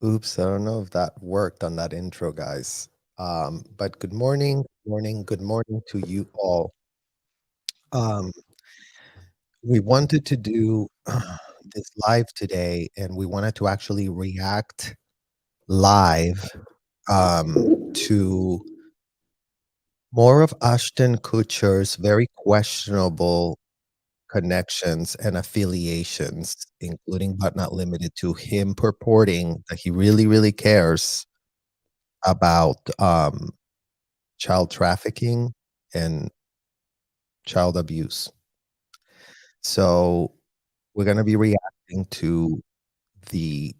Oops, I don't know if that worked on that intro, guys. But good morning to you all. Um, we wanted to do this live today, and we wanted to actually react live to more of Ashton Kutcher's very questionable connections and affiliations, including but not limited to him purporting that he really, really cares about child trafficking and child abuse. So we're going to be reacting to the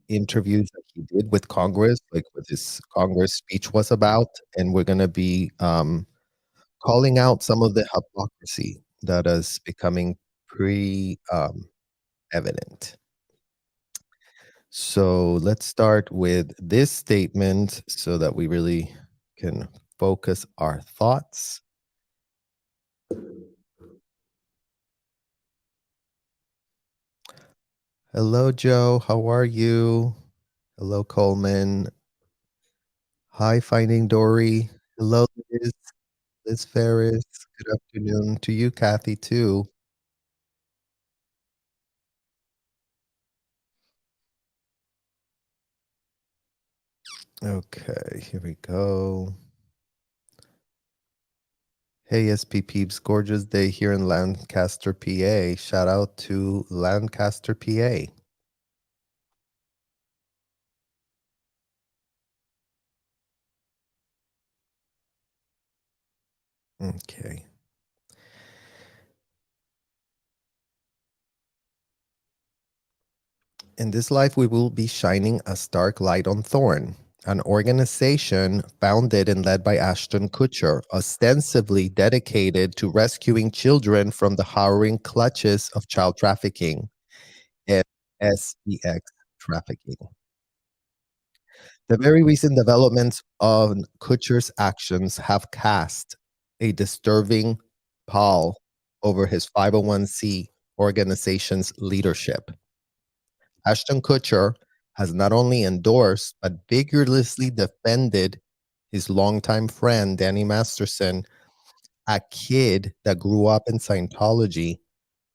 interviews that he did with Congress, like what his Congress speech was about, and we're going to be calling out some of the hypocrisy that is becoming pretty evident. So let's start with this statement so that we really can focus our thoughts. Hello, Joe. How are you? Hello, Coleman. Hi, Finding Dory. Hello, Liz Ferris. Good afternoon to you, Kathy, too. Okay, here we go. Hey, SP Peeps, gorgeous day here in Lancaster, PA. Shout out to Lancaster, PA. Okay. In this life, we will be shining a stark light on Thorn, an organization founded and led by Ashton Kutcher, ostensibly dedicated to rescuing children from the harrowing clutches of child trafficking and sex trafficking. The very recent developments of Kutcher's actions have cast a disturbing pall over his 501c organization's leadership. Ashton Kutcher has not only endorsed but vigorously defended his longtime friend, Danny Masterson, a kid that grew up in Scientology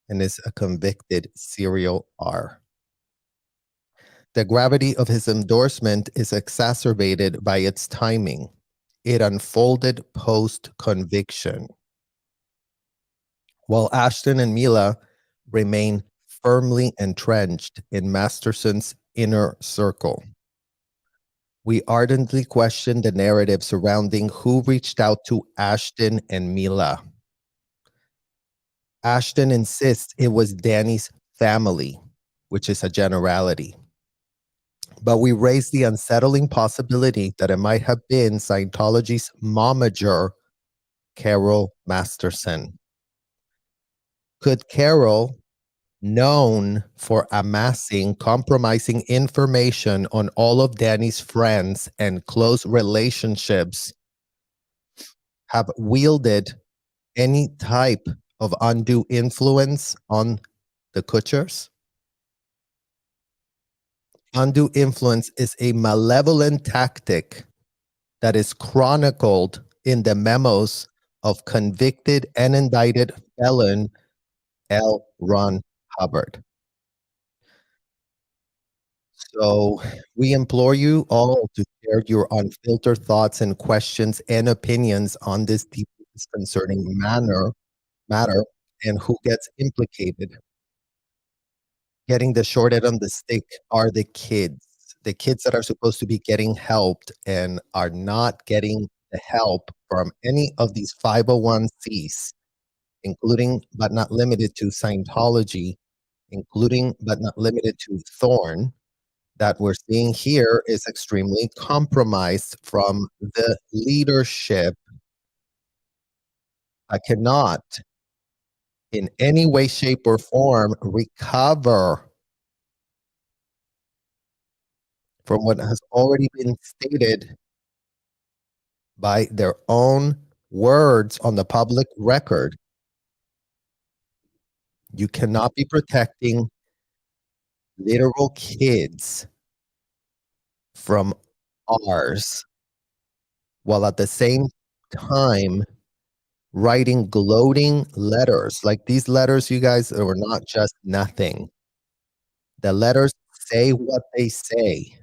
and is a convicted serial R. The gravity of his endorsement is exacerbated by its timing. It unfolded post conviction. While Ashton and Mila remain firmly entrenched in Masterson's inner circle. We ardently question the narrative surrounding who reached out to Ashton and Mila. Ashton insists it was Danny's family, which is a generality. But we raise the unsettling possibility that it might have been Scientology's momager, Carol Masterson. Could Carol, known for amassing compromising information on all of Danny's friends and close relationships, have wielded any type of undue influence on the Kutchers? Undue influence is a malevolent tactic that is chronicled in the memos of convicted and indicted felon L. Ron Hubbard. So we implore you all to share your unfiltered thoughts and questions and opinions on this deeply disconcerting matter and who gets implicated. Getting the short end of the stick are the kids that are supposed to be getting helped and are not getting the help from any of these 501Cs, including but not limited to Scientology, including but not limited to Thorn, that we're seeing here is extremely compromised from the leadership. I cannot, in any way, shape, or form, recover from what has already been stated by their own words on the public record. You cannot be protecting literal kids from ours, while at the same time writing gloating letters. Like, these letters, you guys, were not just nothing. The letters say what they say,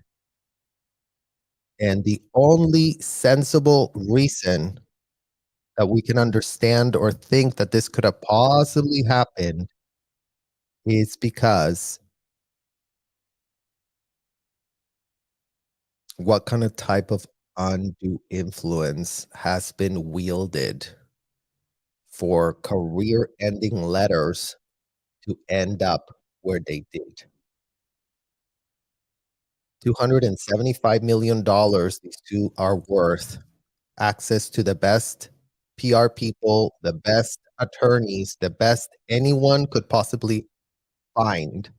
and the only sensible reason that we can understand or think that this could have possibly happened is because what kind of type of undue influence has been wielded for career-ending letters to end up where they did. $275 million these two are worth, access to the best PR people, the best attorneys, the best anyone could possibly find.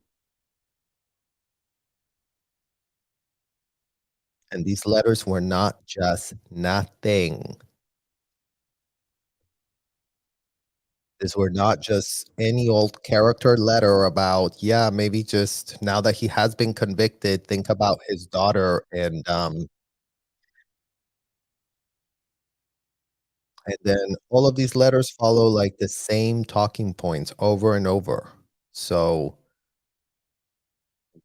And these letters were not just nothing. These were not just any old character letter about, yeah, maybe just now that he has been convicted, think about his daughter and then all of these letters follow like the same talking points over and over. So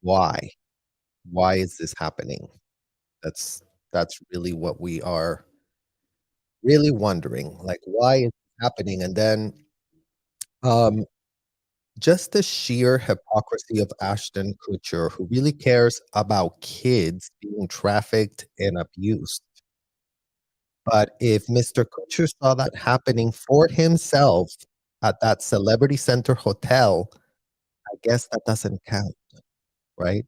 why? Why is this happening? That's that's really what we are really wondering. Like, why is it happening? And then um just the sheer hypocrisy of Ashton Kutcher, who really cares about kids being trafficked and abused. But if Mr. Kutcher saw that happening for himself at that Celebrity Center hotel, I guess that doesn't count, right?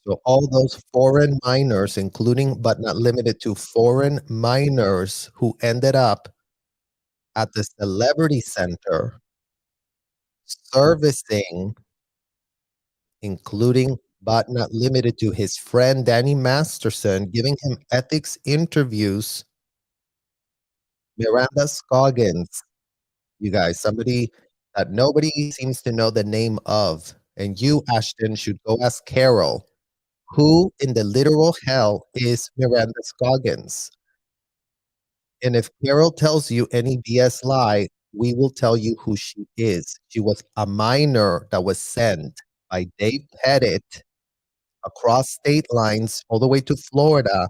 So all those foreign minors, including but not limited to foreign minors who ended up at the Celebrity Center servicing, including but not limited to his friend Danny Masterson, giving him ethics interviews. Miranda Scoggins, you guys, somebody that nobody seems to know the name of. And you, Ashton, should go ask Carol, who in the literal hell is Miranda Scoggins? And if Carol tells you any BS lie, we will tell you who she is. She was a minor that was sent by Dave Pettit across state lines all the way to Florida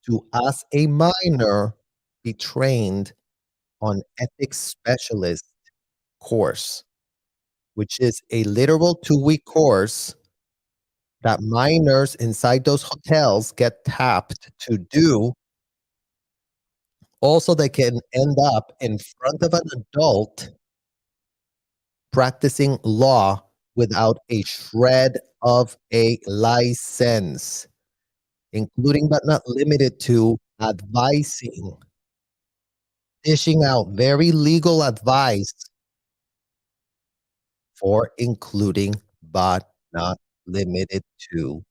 to, as a minor, be trained on ethics specialist course, which is a literal 2-week course that minors inside those hotels get tapped to do. Also, they can end up in front of an adult practicing law without a shred of a license, including but not limited to advising, dishing out very legal advice for including but not limited to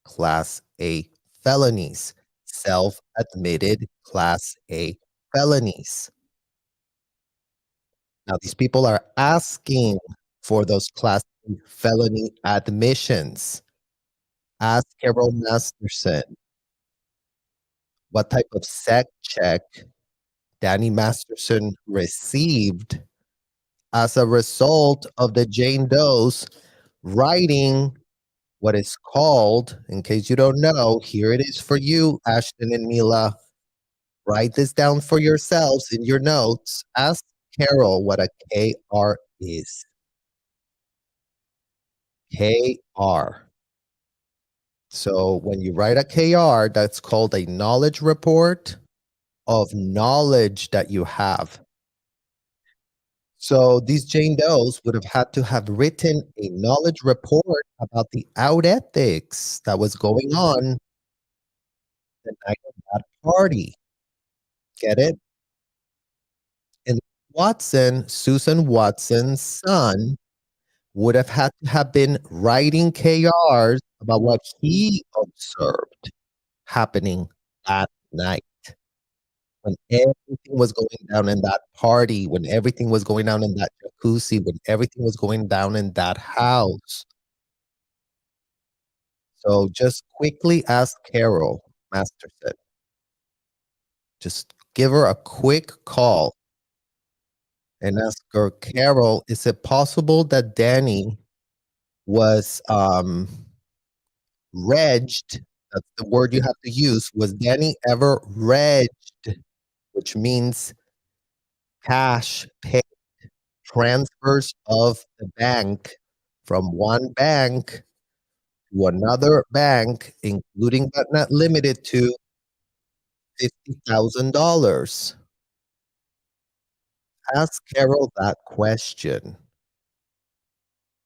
Class A felonies, self-admitted Class A felonies. Now, these people are asking for those Class A felony admissions. Ask Carol Masterson what type of SEC check Danny Masterson received as a result of the Jane Doe's writing what is called, in case you don't know, here it is for you, Ashton and Mila. Write this down for yourselves in your notes. Ask Carol what a KR is. KR. So when you write a KR, that's called a knowledge report of knowledge that you have. So these Jane Does would have had to have written a knowledge report about the out ethics that was going on the night of that party. Get it? And Watson, Susan Watson's son, would have had to have been writing KRs about what he observed happening that night when everything was going down in that party, when everything was going down in that jacuzzi, when everything was going down in that house. So just quickly ask Carol Masterson. Just give her a quick call and ask her, Carol, is it possible that Danny was regged? That's the word you have to use. Was Danny ever regged, which means cash pay transfers of the bank from one bank to another bank, including but not limited to $50,000? Ask Carol that question.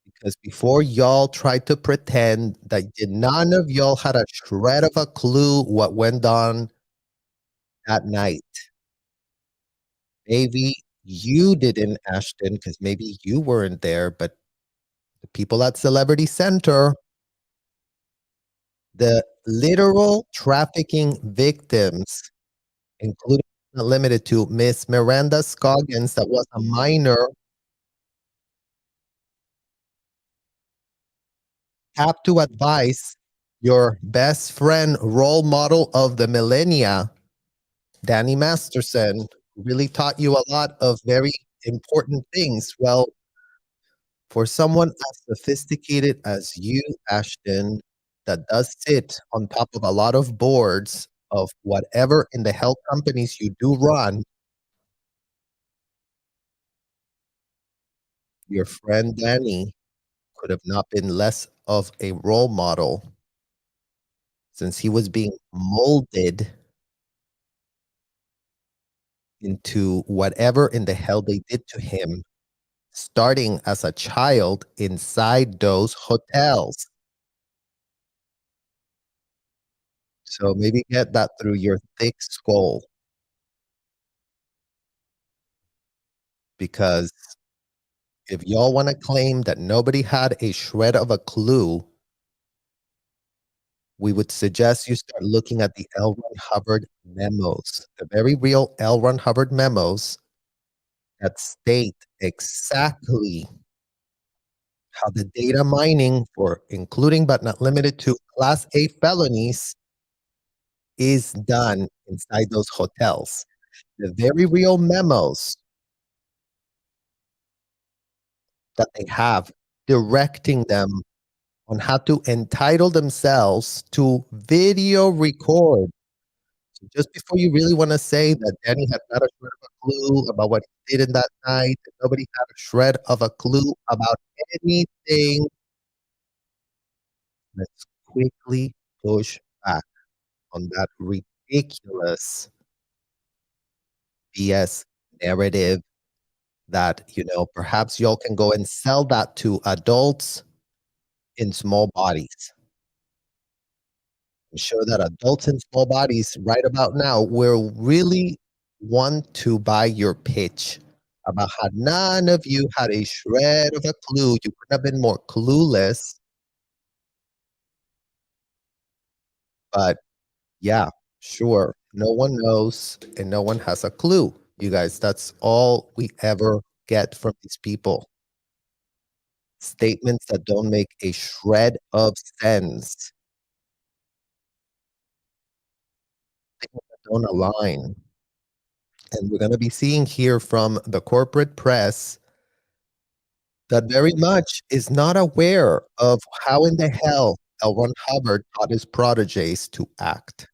Because before y'all tried to pretend that none of y'all had a shred of a clue what went on that night. Maybe you didn't, Ashton, because maybe you weren't there, but the people at Celebrity Center, the literal trafficking victims, including not limited to Miss Miranda Scoggins, that was a minor, have to advise your best friend, role model of the millennia, Danny Masterson, who really taught you a lot of very important things. Well, for someone as sophisticated as you, Ashton, that does sit on top of a lot of boards of whatever in the health companies you do run, your friend Danny could have not been less of a role model since he was being molded into whatever in the hell they did to him, starting as a child inside those hotels. So maybe get that through your thick skull, because if y'all want to claim that nobody had a shred of a clue, we would suggest you start looking at the L. Ron Hubbard memos, the very real L. Ron Hubbard memos that state exactly how the data mining for including but not limited to Class A felonies is done inside those hotels. The very real memos that they have directing them on how to entitle themselves to video record. So just before you really want to say that Danny had not a shred of a clue about what he did in that night, that nobody had a shred of a clue about anything, let's quickly push back on that ridiculous BS narrative that, perhaps y'all can go and sell that to adults in small bodies. I'm sure that adults in small bodies right about now will really want to buy your pitch about how none of you had a shred of a clue. You couldn't have been more clueless. But yeah, sure. No one knows and no one has a clue. You guys, that's all we ever get from these people. Statements that don't make a shred of sense, things that don't align. And we're going to be seeing here from the corporate press that very much is not aware of how in the hell L. Ron Hubbard taught his proteges to act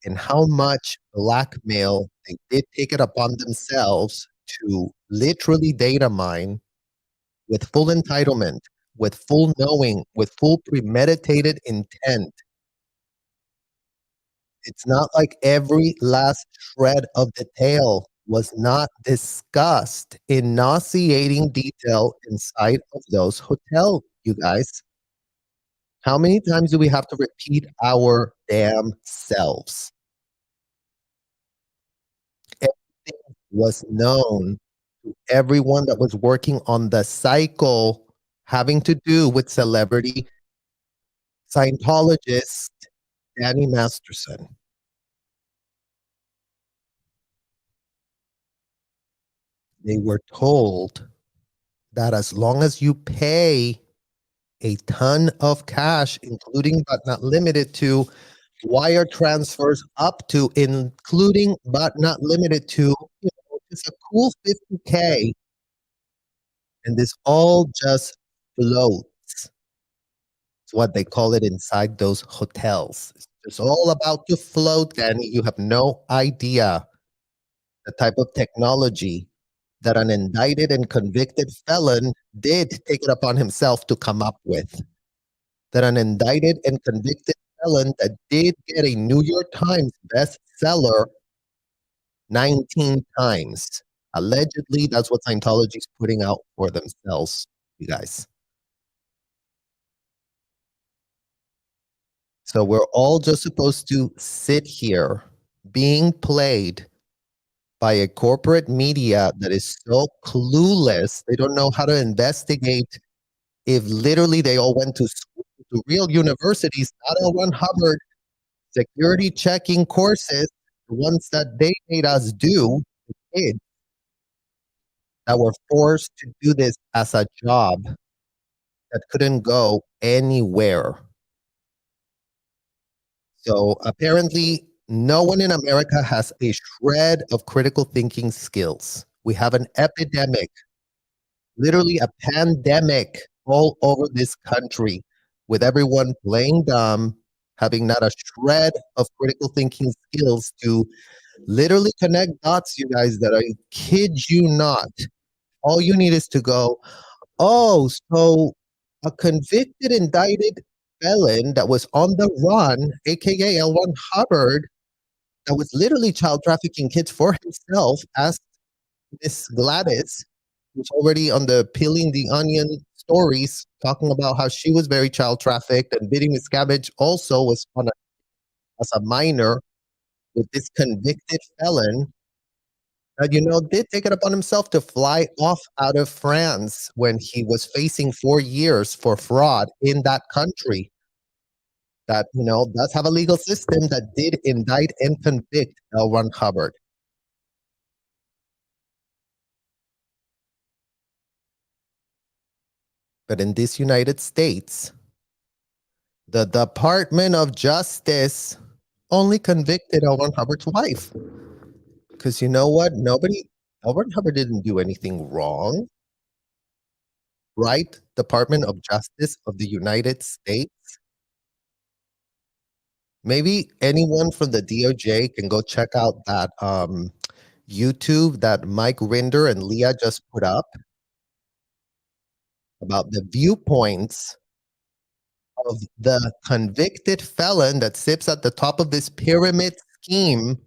and how much blackmail they did take it upon themselves to literally data mine with full entitlement, with full knowing, with full premeditated intent. It's not like every last shred of detail was not discussed in nauseating detail inside of those hotels, you guys. How many times do we have to repeat our damn selves? Everything was known to everyone that was working on the cycle having to do with celebrity Scientologist Danny Masterson. They were told that as long as you pay a ton of cash, including but not limited to wire transfers up to, including but not limited to, just a cool 50K. And this all just floats. It's what they call it inside those hotels. It's just all about to float, Danny. You have no idea the type of technology that an indicted and convicted felon did take it upon himself to come up with. That an indicted and convicted felon that did get a New York Times bestseller 19 times. Allegedly, that's what Scientology is putting out for themselves, you guys. So we're all just supposed to sit here being played by a corporate media that is so clueless. They don't know how to investigate if literally they all went to school, to real universities, not L. Ron Hubbard security checking courses, the ones that they made us do, the kids that were forced to do this as a job that couldn't go anywhere. So apparently, no one in America has a shred of critical thinking skills. We have an epidemic, literally a pandemic all over this country, with everyone playing dumb, having not a shred of critical thinking skills to literally connect dots, you guys, that I kid you not. All you need is to go, oh, so a convicted, indicted felon that was on the run, aka L. Ron Hubbard, that was literally child trafficking kids for himself, asked Miss Gladys, who's already on the peeling the onion stories, talking about how she was very child trafficked, and Biddy Miscavige also was on as a minor with this convicted felon that, did take it upon himself to fly off out of France when he was facing 4 years for fraud in that country. That, does have a legal system that did indict and convict L. Ron Hubbard. But in this United States, the Department of Justice only convicted L. Ron Hubbard's wife. Because you know what? L. Ron Hubbard didn't do anything wrong. Right? Department of Justice of the United States. Maybe anyone from the DOJ can go check out that YouTube that Mike Rinder and Leah just put up about the viewpoints of the convicted felon that sits at the top of this pyramid scheme,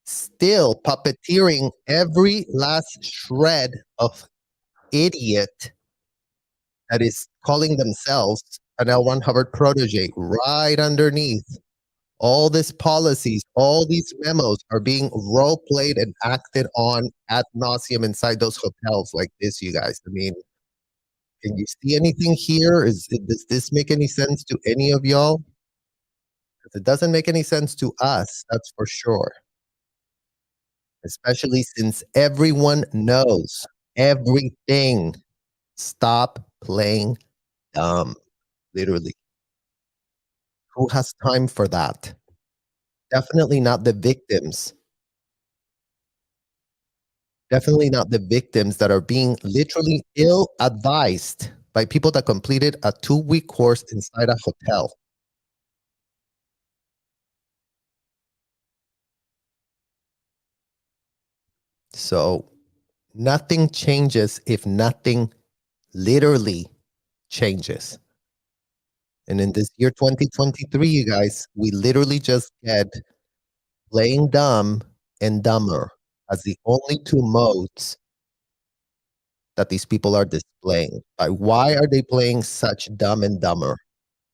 still puppeteering every last shred of idiot that is calling themselves an L. Ron Hubbard protege right underneath. All these policies, all these memos are being role played and acted on ad nauseum inside those hotels like this, you guys. I mean, can you see anything here? Does this make any sense to any of y'all? If it doesn't make any sense to us, that's for sure. Especially since everyone knows everything. Stop playing dumb, literally. Who has time for that? Definitely not the victims. Definitely not the victims that are being literally ill-advised by people that completed a 2-week course inside a hotel. So nothing changes if nothing literally changes. And in this year 2023, you guys, we literally just get playing dumb and dumber as the only two modes that these people are displaying. Why are they playing such dumb and dumber?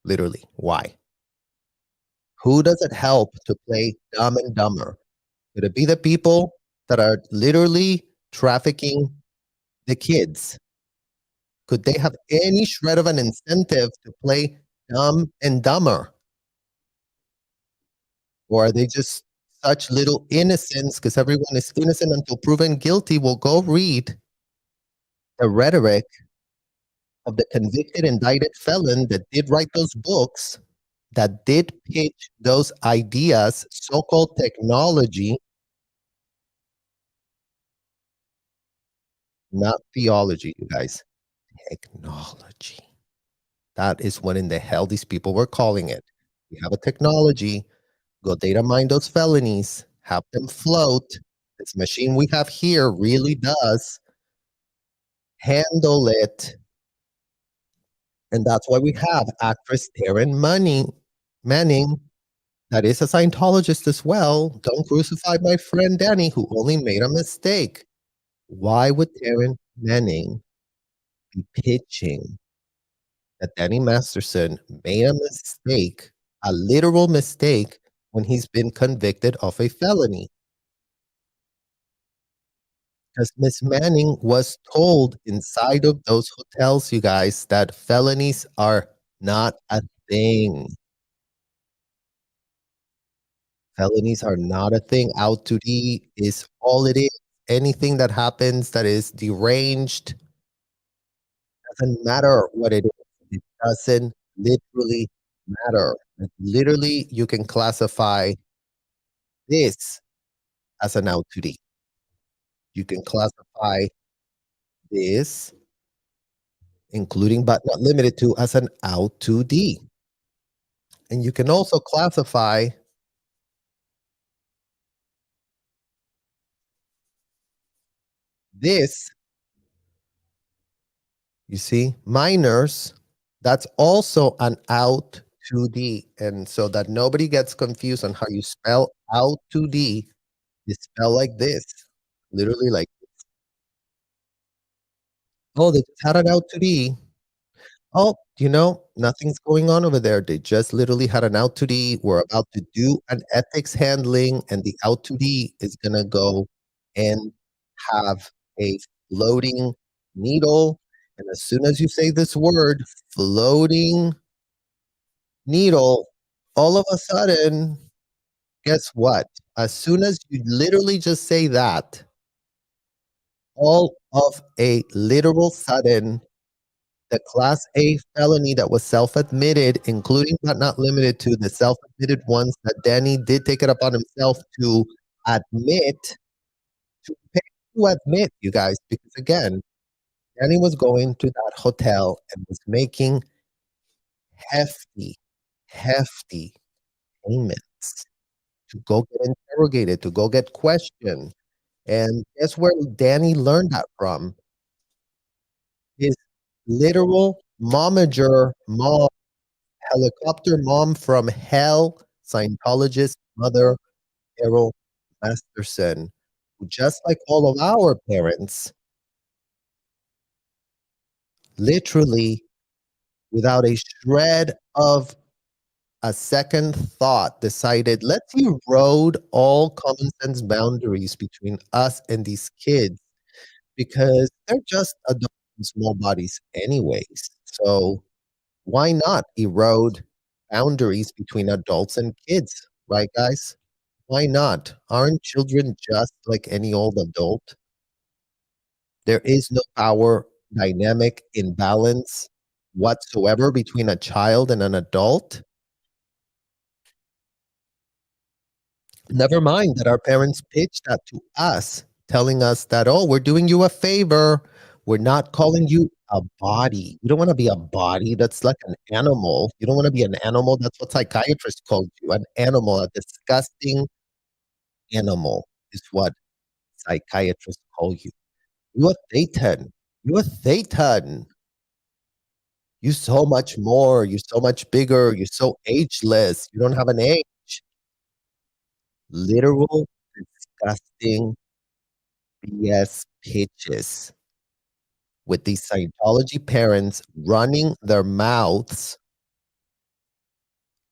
Literally, why? Who does it help to play dumb and dumber? Could it be the people that are literally trafficking the kids? Could they have any shred of an incentive to play dumb and dumber? Or are they just such little innocence, because everyone is innocent until proven guilty? Well, go read the rhetoric of the convicted, indicted felon that did write those books, that did pitch those ideas, so-called technology, not theology, you guys, technology. That is what in the hell these people were calling it. We have a technology, go data mine those felonies, have them float. This machine we have here really does handle it. And that's why we have actress Manning, that is a Scientologist as well. Don't crucify my friend Danny, who only made a mistake. Why would Taryn Manning be pitching that Danny Masterson made a mistake, a literal mistake, when he's been convicted of a felony? Because Miss Manning was told inside of those hotels, you guys, that felonies are not a thing. Felonies are not a thing. Out to D is all it is. Anything that happens that is deranged doesn't matter what it is. It doesn't literally matter. Like, literally, you can classify this as an out to D. You can classify this, including but not limited to, as an out to D. And you can also classify this, you see, minors, that's also an out to D. And so that nobody gets confused on how you spell out to D, you spell like this, literally like, oh, they just had an out to D. Oh, nothing's going on over there. They just literally had an out to D. We're about to do an ethics handling, and the out to D is gonna go and have a floating needle. And as soon as you say this word, floating needle, all of a sudden, guess what? As soon as you literally just say that, all of a literal sudden, the Class A felony that was self-admitted, including but not limited to the self-admitted ones that Danny did take it upon himself to admit, to pay to admit, you guys, because again, Danny was going to that hotel and was making hefty, hefty payments to go get interrogated, to go get questioned. And guess where Danny learned that from? His literal momager mom, helicopter mom from hell, Scientologist mother, Carol Masterson, who just like all of our parents, literally without a shred of a second thought, decided, let's erode all common sense boundaries between us and these kids because they're just adults in small bodies anyways. So why not erode boundaries between adults and kids, right, guys? Why not? Aren't children just like any old adult? There is no power dynamic imbalance whatsoever between a child and an adult. Never mind that our parents pitched that to us, telling us that, oh, we're doing you a favor. We're not calling you a body. You don't want to be a body. That's like an animal. You don't want to be an animal. That's what psychiatrists call you, an animal, a disgusting animal is what psychiatrists call you. You're a Satan. You're a Satan. You're so much more. You're so much bigger. You're so ageless. You don't have an age. Literal, disgusting BS pitches with these Scientology parents running their mouths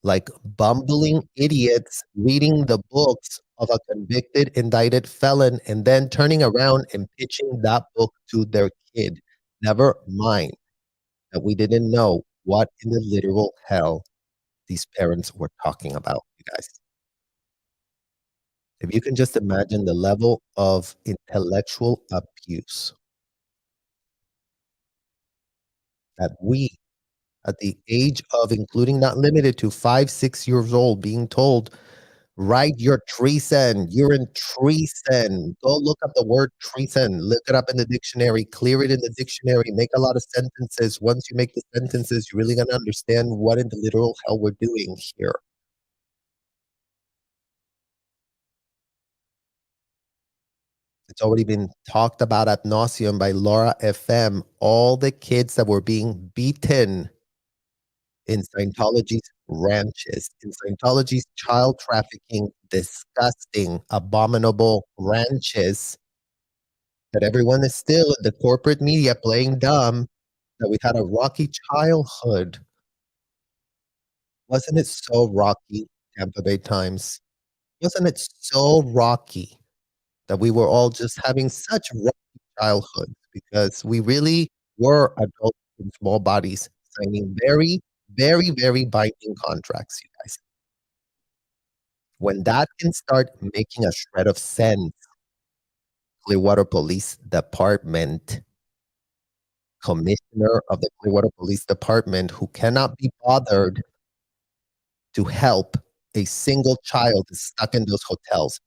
like bumbling idiots reading the books of a convicted, indicted felon and then turning around and pitching that book to their kid. Never mind that we didn't know what in the literal hell these parents were talking about, you guys. If you can just imagine the level of intellectual abuse that we, at the age of, including not limited to 5, 6 years old, being told, "Write your treason. You're in treason. Go look up the word treason. Look it up in the dictionary. Clear it in the dictionary. Make a lot of sentences. Once you make the sentences, you're really gonna understand what in the literal hell we're doing here." It's already been talked about ad nauseum by Laura FM. All the kids that were being beaten in Scientology's ranches, in Scientology's child trafficking, disgusting, abominable ranches, that everyone is still in the corporate media playing dumb, that we had a rocky childhood. Wasn't it so rocky, Tampa Bay Times? Wasn't it so rocky that we were all just having such rocky childhoods because we really were adults in small bodies signing very, very, very binding contracts, you guys. When that can start making a shred of sense, Clearwater Police Department, commissioner of the Clearwater Police Department, who cannot be bothered to help a single child is stuck in those hotels,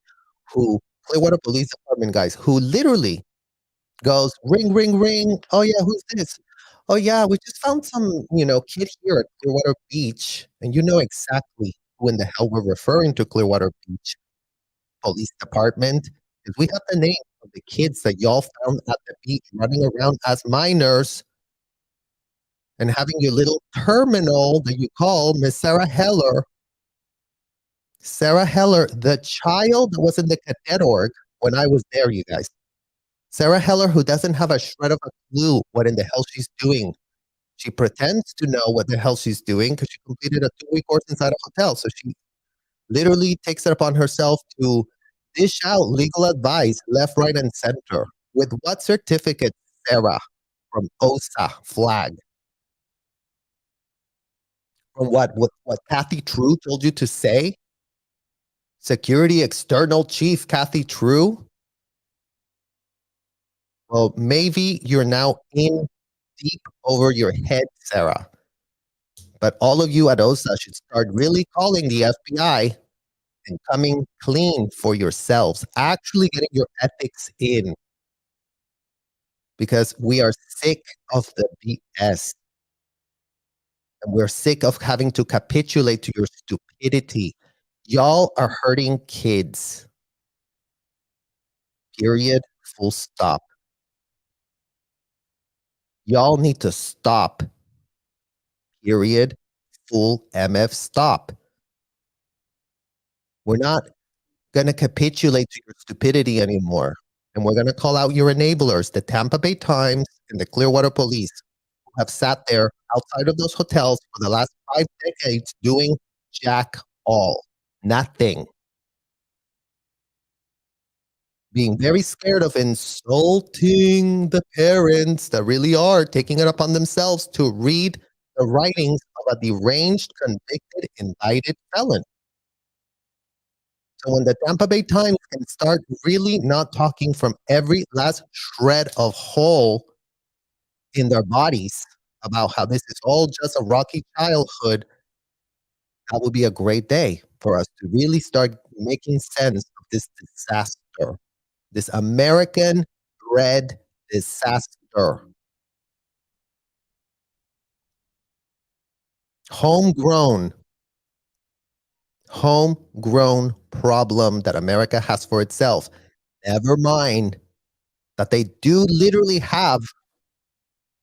who Clearwater Police Department guys, who literally goes, "Ring, ring, ring. Oh, yeah, who's this? Oh, yeah, we just found some, kid here at Clearwater Beach." And you know exactly who in the hell we're referring to, Clearwater Beach Police Department, because we have the names of the kids that y'all found at the beach running around as minors and having your little terminal that you call Miss Sarah Heller. Sarah Heller, the child that was in the cadet org when I was there, you guys. Sarah Heller, who doesn't have a shred of a clue what in the hell she's doing. She pretends to know what the hell she's doing because she completed a 2-week course inside a hotel. So she literally takes it upon herself to dish out legal advice left, right, and center. With what certificate, Sarah? From OSA flag. From what Kathy True told you to say? Security External Chief Kathy True? Well, maybe you're now in deep over your head, Sarah. But all of you at OSA should start really calling the FBI and coming clean for yourselves, actually getting your ethics in, because we are sick of the BS. And we're sick of having to capitulate to your stupidity. Y'all are hurting kids. Period. Full stop. Y'all need to stop. Period. Full MF stop. We're not going to capitulate to your stupidity anymore. And we're going to call out your enablers, the Tampa Bay Times and the Clearwater Police, who have sat there outside of those hotels for the last 5 decades doing jack all. Nothing. Being very scared of insulting the parents that really are taking it upon themselves to read the writings of a deranged, convicted, indicted felon. So when the Tampa Bay Times can start really not talking from every last shred of hole in their bodies about how this is all just a rocky childhood, that would be a great day for us to really start making sense of this disaster, this American bred disaster. Homegrown, homegrown problem that America has for itself. Never mind that they do literally have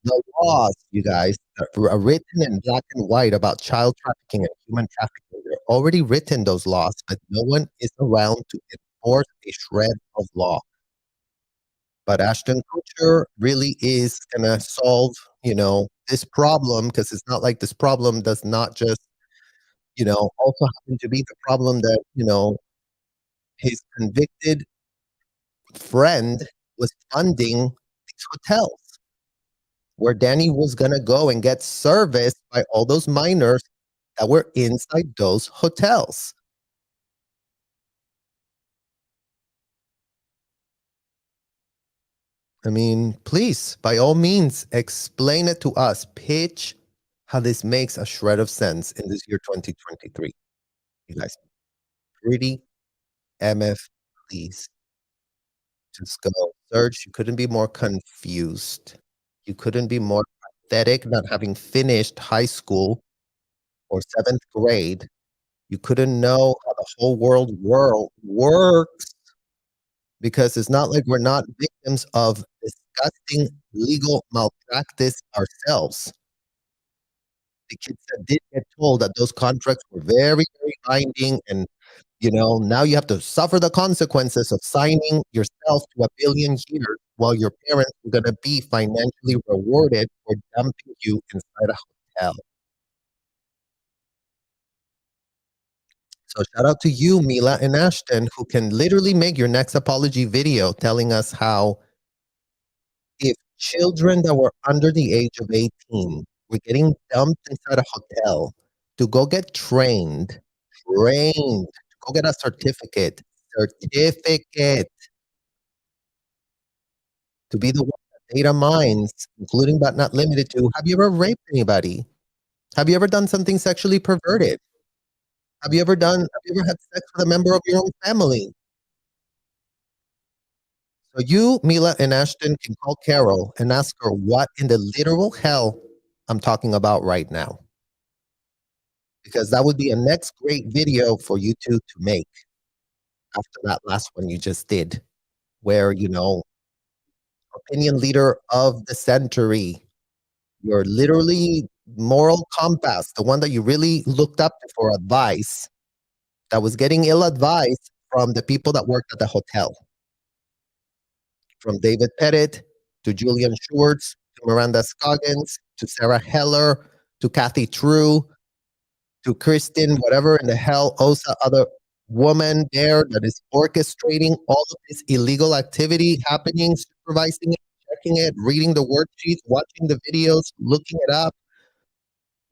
the laws, you guys, that are written in black and white about child trafficking and human trafficking. They're already written, those laws, but no one is around to enforce a shred of law. But Ashton Kutcher really is gonna solve, this problem, because it's not like this problem does not just, also happen to be the problem that, his convicted friend was funding these hotels where Danny was gonna go and get serviced by all those minors that were inside those hotels. I mean, please, by all means, explain it to us. Pitch how this makes a shred of sense in this year 2023. You guys, pretty MF, please. Just go. Serge, you couldn't be more confused. You couldn't be more pathetic not having finished high school or 7th grade. You couldn't know how the whole world works because it's not like we're not victims of disgusting legal malpractice ourselves. The kids that did get told that those contracts were very, very binding and, now you have to suffer the consequences of signing yourself to a billion years while your parents are gonna be financially rewarded for dumping you inside a hotel. So shout out to you, Mila and Ashton, who can literally make your next apology video telling us how if children that were under the age of 18 were getting dumped inside a hotel to go get trained, to go get a certificate to be the one that data mines, including but not limited to, have you ever raped anybody? Have you ever done something sexually perverted? Have you ever had sex with a member of your own family? So you, Mila, and Ashton can call Carol and ask her what in the literal hell I'm talking about right now. Because that would be a next great video for you two to make after that last one you just did, where, opinion leader of the century, your literally moral compass, the one that you really looked up to for advice, that was getting ill advice from the people that worked at the hotel. From David Pettit to Julian Schwartz to Miranda Scoggins to Sarah Heller to Kathy True to Kristen, whatever in the hell, Osa, other woman there that is orchestrating all of this illegal activity happening, supervising it, checking it, reading the worksheets, watching the videos, looking it up.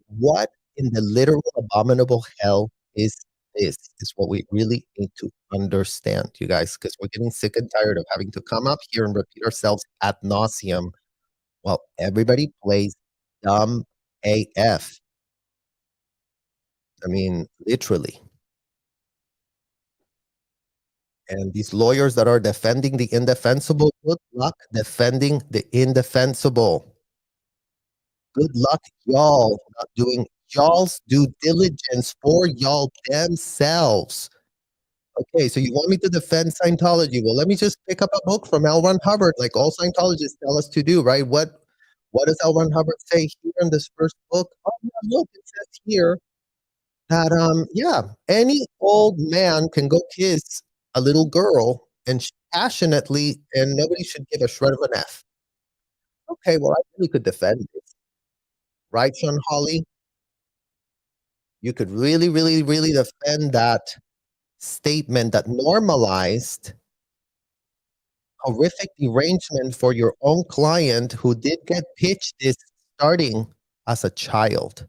What in the literal abominable hell is this? Is what we really need to understand, you guys, because we're getting sick and tired of having to come up here and repeat ourselves ad nauseum while everybody plays dumb AF. I mean, literally. And these lawyers that are defending the indefensible, good luck defending the indefensible. Good luck, y'all, not doing y'all's due diligence for y'all themselves. Okay, so you want me to defend Scientology? Well, let me just pick up a book from L. Ron Hubbard, like all Scientologists tell us to do, right? What does L. Ron Hubbard say here in this first book? Oh, yeah, look, it says here that yeah, any old man can go kiss a little girl and passionately, and nobody should give a shred of an F. Okay, well, I really could defend it, right, Sean Hawley? You could really, really, really defend that statement that normalized horrific derangement for your own client who did get pitched this starting as a child,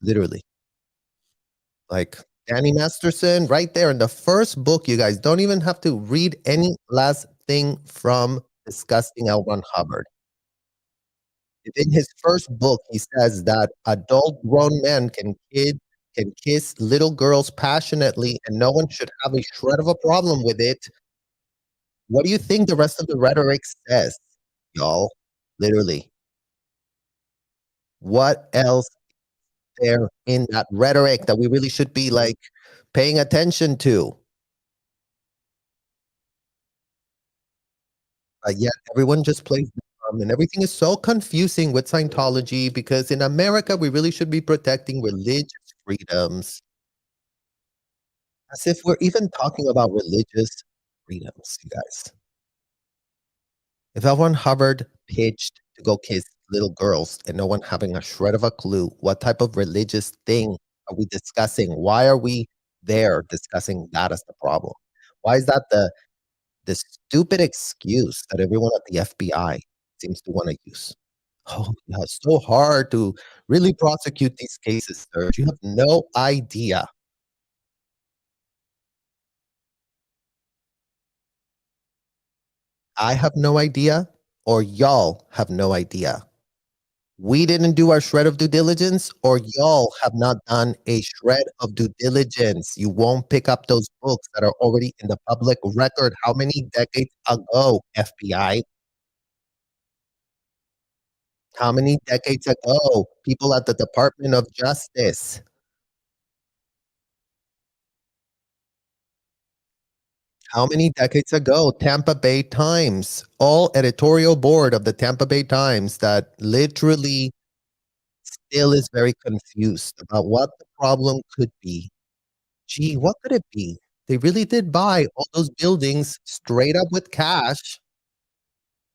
literally. Like Danny Masterson, right there in the first book, you guys don't even have to read any last thing from Disgusting L. Ron Hubbard. In his first book, he says that adult grown men can kiss little girls passionately and no one should have a shred of a problem with it. What do you think the rest of the rhetoric says, y'all? Literally. What else there in that rhetoric that we really should be like paying attention to? Yet everyone just plays dumb and everything is so confusing with Scientology because in America we really should be protecting religious freedoms. As if we're even talking about religious freedoms, you guys. If L. Ron Hubbard pitched to go kiss little girls and no one having a shred of a clue, what type of religious thing are we discussing? Why are we there discussing that as the problem? Why is that the stupid excuse that everyone at the FBI seems to want to use? Oh, yeah, it's so hard to really prosecute these cases, sir. You have no idea. I have no idea or y'all have no idea. We didn't do our shred of due diligence, or y'all have not done a shred of due diligence. You won't pick up those books that are already in the public record. How many decades ago, FBI? How many decades ago? People at the Department of Justice. How many decades ago? Tampa Bay Times. All editorial board of the Tampa Bay Times that literally still is very confused about what the problem could be. Gee, what could it be? They really did buy all those buildings straight up with cash,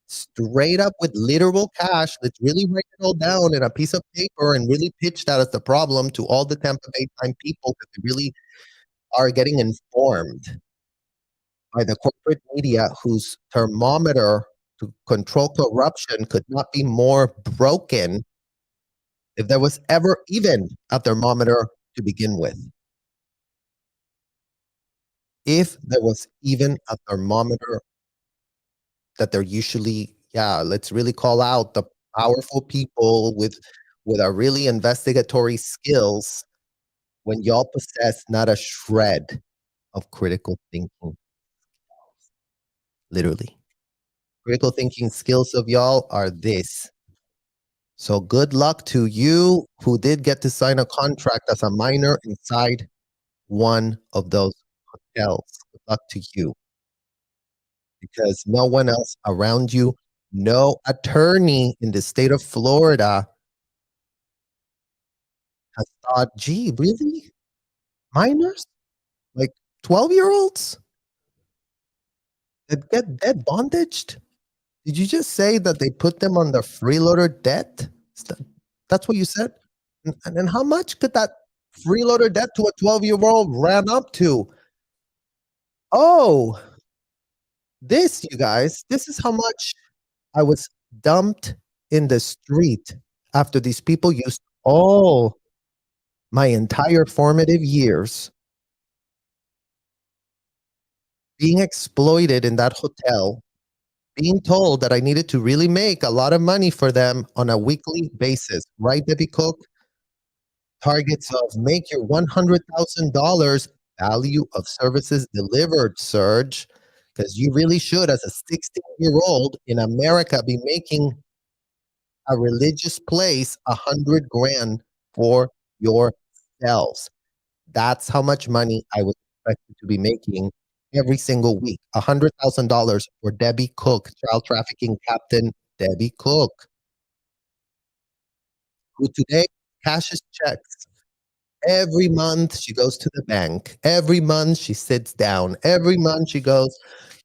straight up with literal cash. Let's really write it all down in a piece of paper and really pitch that as the problem to all the Tampa Bay Time people that they really are getting informed by the corporate media whose thermometer to control corruption could not be more broken if there was ever even a thermometer to begin with. If there was even a thermometer that they're usually, yeah, let's really call out the powerful people with a really investigatory skills when y'all possess not a shred of critical thinking, literally. Critical thinking skills of y'all are this. So good luck to you who did get to sign a contract as a minor inside one of those hotels. Good luck to you because no one else around you, no attorney in the state of Florida has thought, gee, really? Minors? Like 12-year-olds that get debt bondaged? Did you just say that they put them on the freeloader debt? That's what you said? And how much could that freeloader debt to a 12-year-old ran up to? Oh, this, you guys, this is how much I was dumped in the street after these people used all my entire formative years being exploited in that hotel, being told that I needed to really make a lot of money for them on a weekly basis, right, Debbie Cook? Targets of make your $100,000 value of services delivered, Serge, because you really should, as a 16-year-old in America, be making a religious place 100 grand for yourselves. That's how much money I was expected to be making every single week. $100,000 for Debbie Cook, child trafficking captain Debbie Cook, who today cashes checks. Every month she goes to the bank. Every month she sits down. Every month she goes,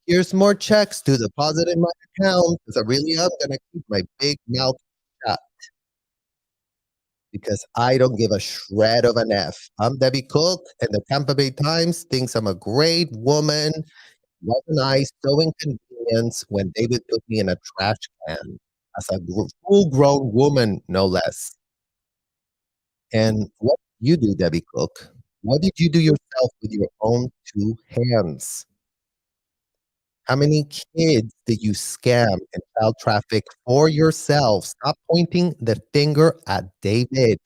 here's more checks to deposit in my account because I really am going to keep my big mouth shut because I don't give a shred of an F. I'm Debbie Cook, and the Tampa Bay Times thinks I'm a great woman. Wasn't I so inconvenienced when David put me in a trash can as a full-grown woman, no less? And what did you do, Debbie Cook? What did you do yourself with your own two hands? How many kids did you scam and child traffic for yourself? Stop pointing the finger at David.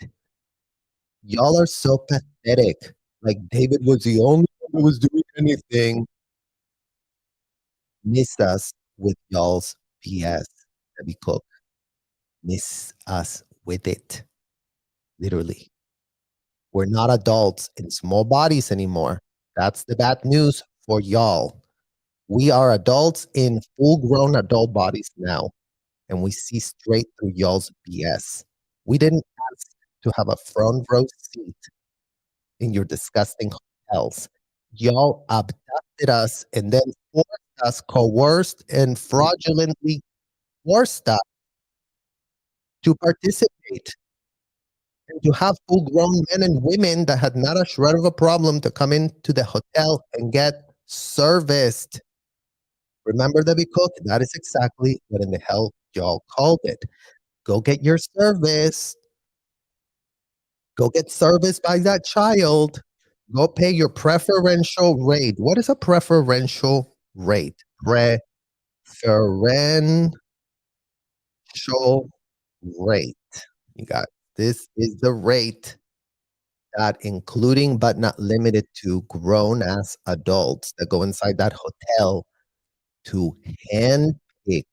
Y'all are so pathetic. Like David was the only one who was doing anything. Miss us with y'all's BS, Debbie Cook. Miss us with it. Literally. We're not adults in small bodies anymore. That's the bad news for y'all. We are adults in full-grown adult bodies now, and we see straight through y'all's BS. We didn't ask to have a front row seat in your disgusting hotels. Y'all abducted us and then forced us, coerced and fraudulently forced us to participate and to have full-grown men and women that had not a shred of a problem to come into the hotel and get serviced. Remember, Debbie Cook? That is exactly what in the hell y'all called it. Go get your service. Go get serviced by that child. Go pay your preferential rate. What is a preferential rate? differential rate. You got this is the rate that including but not limited to grown ass adults that go inside that hotel to handpick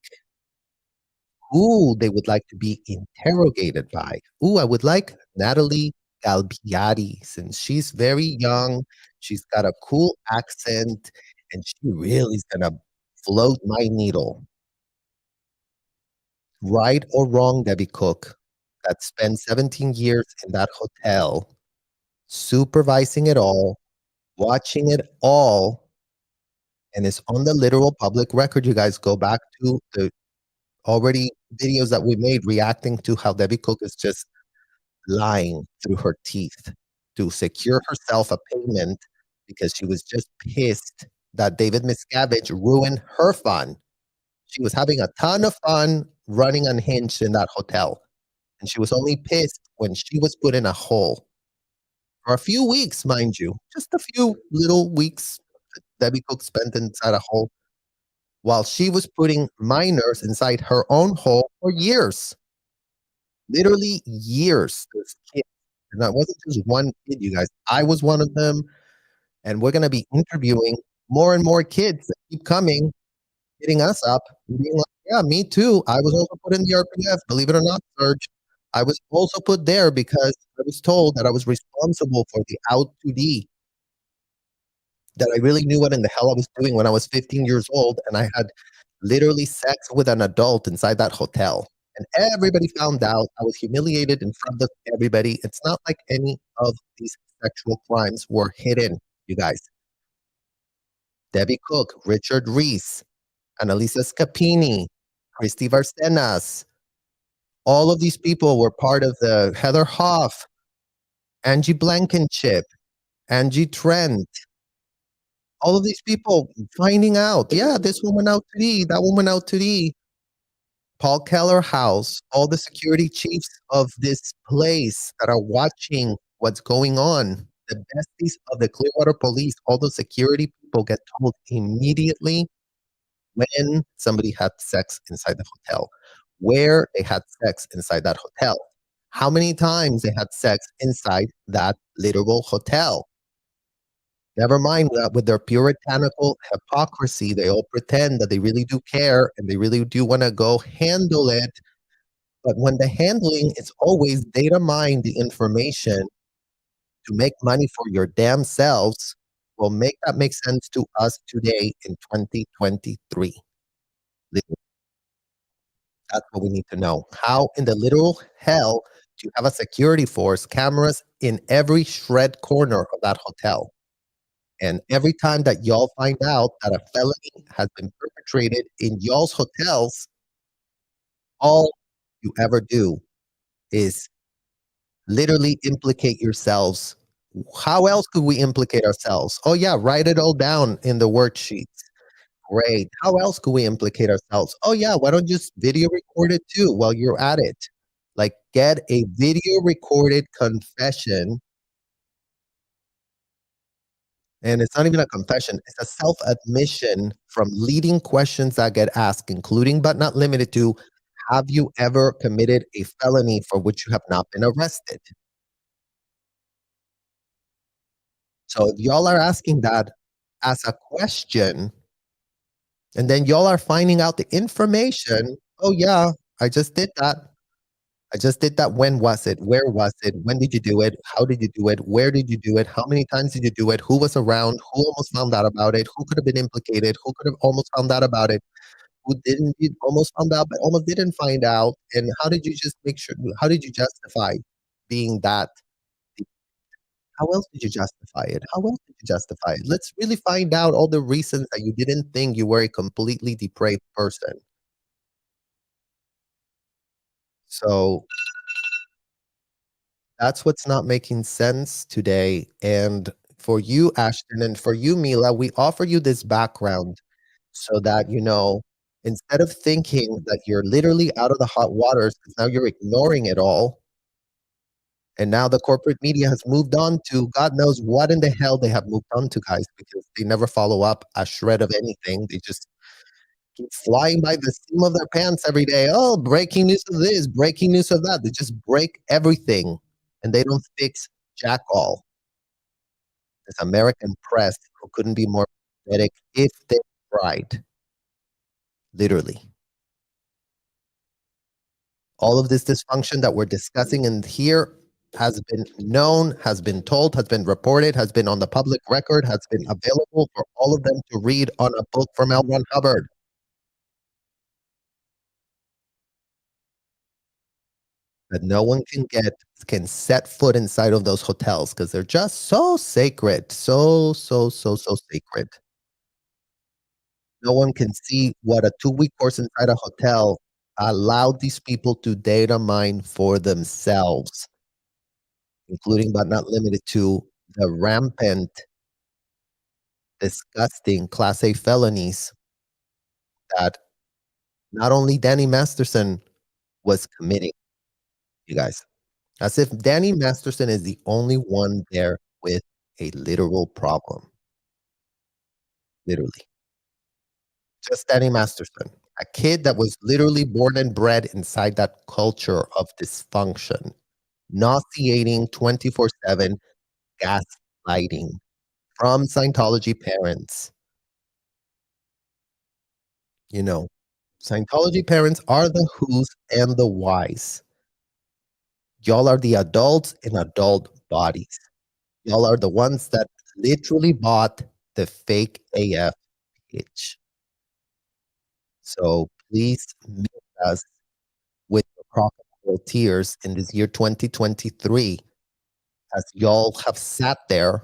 who they would like to be interrogated by. Ooh, I would like Natalie Galbiati since she's very young, she's got a cool accent, and she really is gonna float my needle. Right or wrong, Debbie Cook, that spent 17 years in that hotel, supervising it all, watching it all, and it's on the literal public record. You guys go back to the already videos that we made reacting to how Debbie Cook is just lying through her teeth to secure herself a payment because she was just pissed that David Miscavige ruined her fun. She was having a ton of fun running unhinged in that hotel, and she was only pissed when she was put in a hole for a few weeks, mind you, just a few little weeks that Debbie Cook spent inside a hole while she was putting minors inside her own hole for years. Literally years. Those kids. And that wasn't just one kid, you guys. I was one of them. And we're going to be interviewing more and more kids that keep coming, hitting us up, and being like, yeah, me too. I was also put in the RPF, believe it or not, Serge. I was also put there because I was told that I was responsible for the out 2D, that I really knew what in the hell I was doing when I was 15 years old. And I had literally sex with an adult inside that hotel. And everybody found out. I was humiliated in front of everybody. It's not like any of these sexual crimes were hidden, you guys. Debbie Cook, Richard Reese, Annalisa Scapini, Christy Varsenas, all of these people were part of the Heather Hoff, Angie Blankenship, Angie Trent, all of these people finding out, yeah, this one went out to D, that one went out to D. Paul Keller House, all the security chiefs of this place that are watching what's going on, the besties of the Clearwater Police, all the security people get told immediately when somebody had sex inside the hotel, where they had sex inside that hotel, how many times they had sex inside that literal hotel. Never mind that with their puritanical hypocrisy, they all pretend that they really do care and they really do want to go handle it. But when the handling is always data mine the information to make money for your damn selves, will make that make sense to us today in 2023. That's what we need to know. How in the literal hell do you have a security force, cameras in every shred corner of that hotel? And every time that y'all find out that a felony has been perpetrated in y'all's hotels, all you ever do is literally implicate yourselves. How else could we implicate ourselves? Oh, yeah, write it all down in the worksheets. Great. How else could we implicate ourselves? Oh, yeah, why don't you just video record it too while you're at it? Like, get a video recorded confession. And it's not even a confession, it's a self admission from leading questions that get asked, including but not limited to, have you ever committed a felony for which you have not been arrested? So if y'all are asking that as a question, and then y'all are finding out the information, oh yeah, I just did that. I just did that. When was it? Where was it? When did you do it? How did you do it? Where did you do it? How many times did you do it? Who was around? Who almost found out about it? Who could have been implicated? Who could have almost found out about it? Who didn't? You almost found out, but almost didn't find out. And how did you just make sure? How did you justify being that? How else did you justify it? How else did you justify it? Let's really find out all the reasons that you didn't think you were a completely depraved person. So that's what's not making sense today. And for you, Ashton, and for you, Mila, we offer you this background so that, instead of thinking that you're literally out of the hot waters, 'cause now you're ignoring it all. And now the corporate media has moved on to God knows what in the hell they have moved on to, guys, because they never follow up a shred of anything. They just keep flying by the seam of their pants every day. Oh, breaking news of this, breaking news of that. They just break everything and they don't fix jack all. This American press who couldn't be more pathetic if they tried, literally. All of this dysfunction that we're discussing in here has been known, has been told, has been reported, has been on the public record, has been available for all of them to read on a book from L. Ron Hubbard. That no one can set foot inside of those hotels because they're just so sacred, so sacred. No one can see what a 2-week course inside a hotel allowed these people to data mine for themselves, including but not limited to the rampant, disgusting Class A felonies that not only Danny Masterson was committing, you guys. As if Danny Masterson is the only one there with a literal problem, literally. Just Danny Masterson, a kid that was literally born and bred inside that culture of dysfunction, nauseating 24/7 gaslighting from Scientology parents. You know, Scientology parents are the who's and the whys. Y'all are the adults in adult bodies. Y'all are the ones that literally bought the fake AF itch. So please meet us with your crocodile tears in this year 2023 as y'all have sat there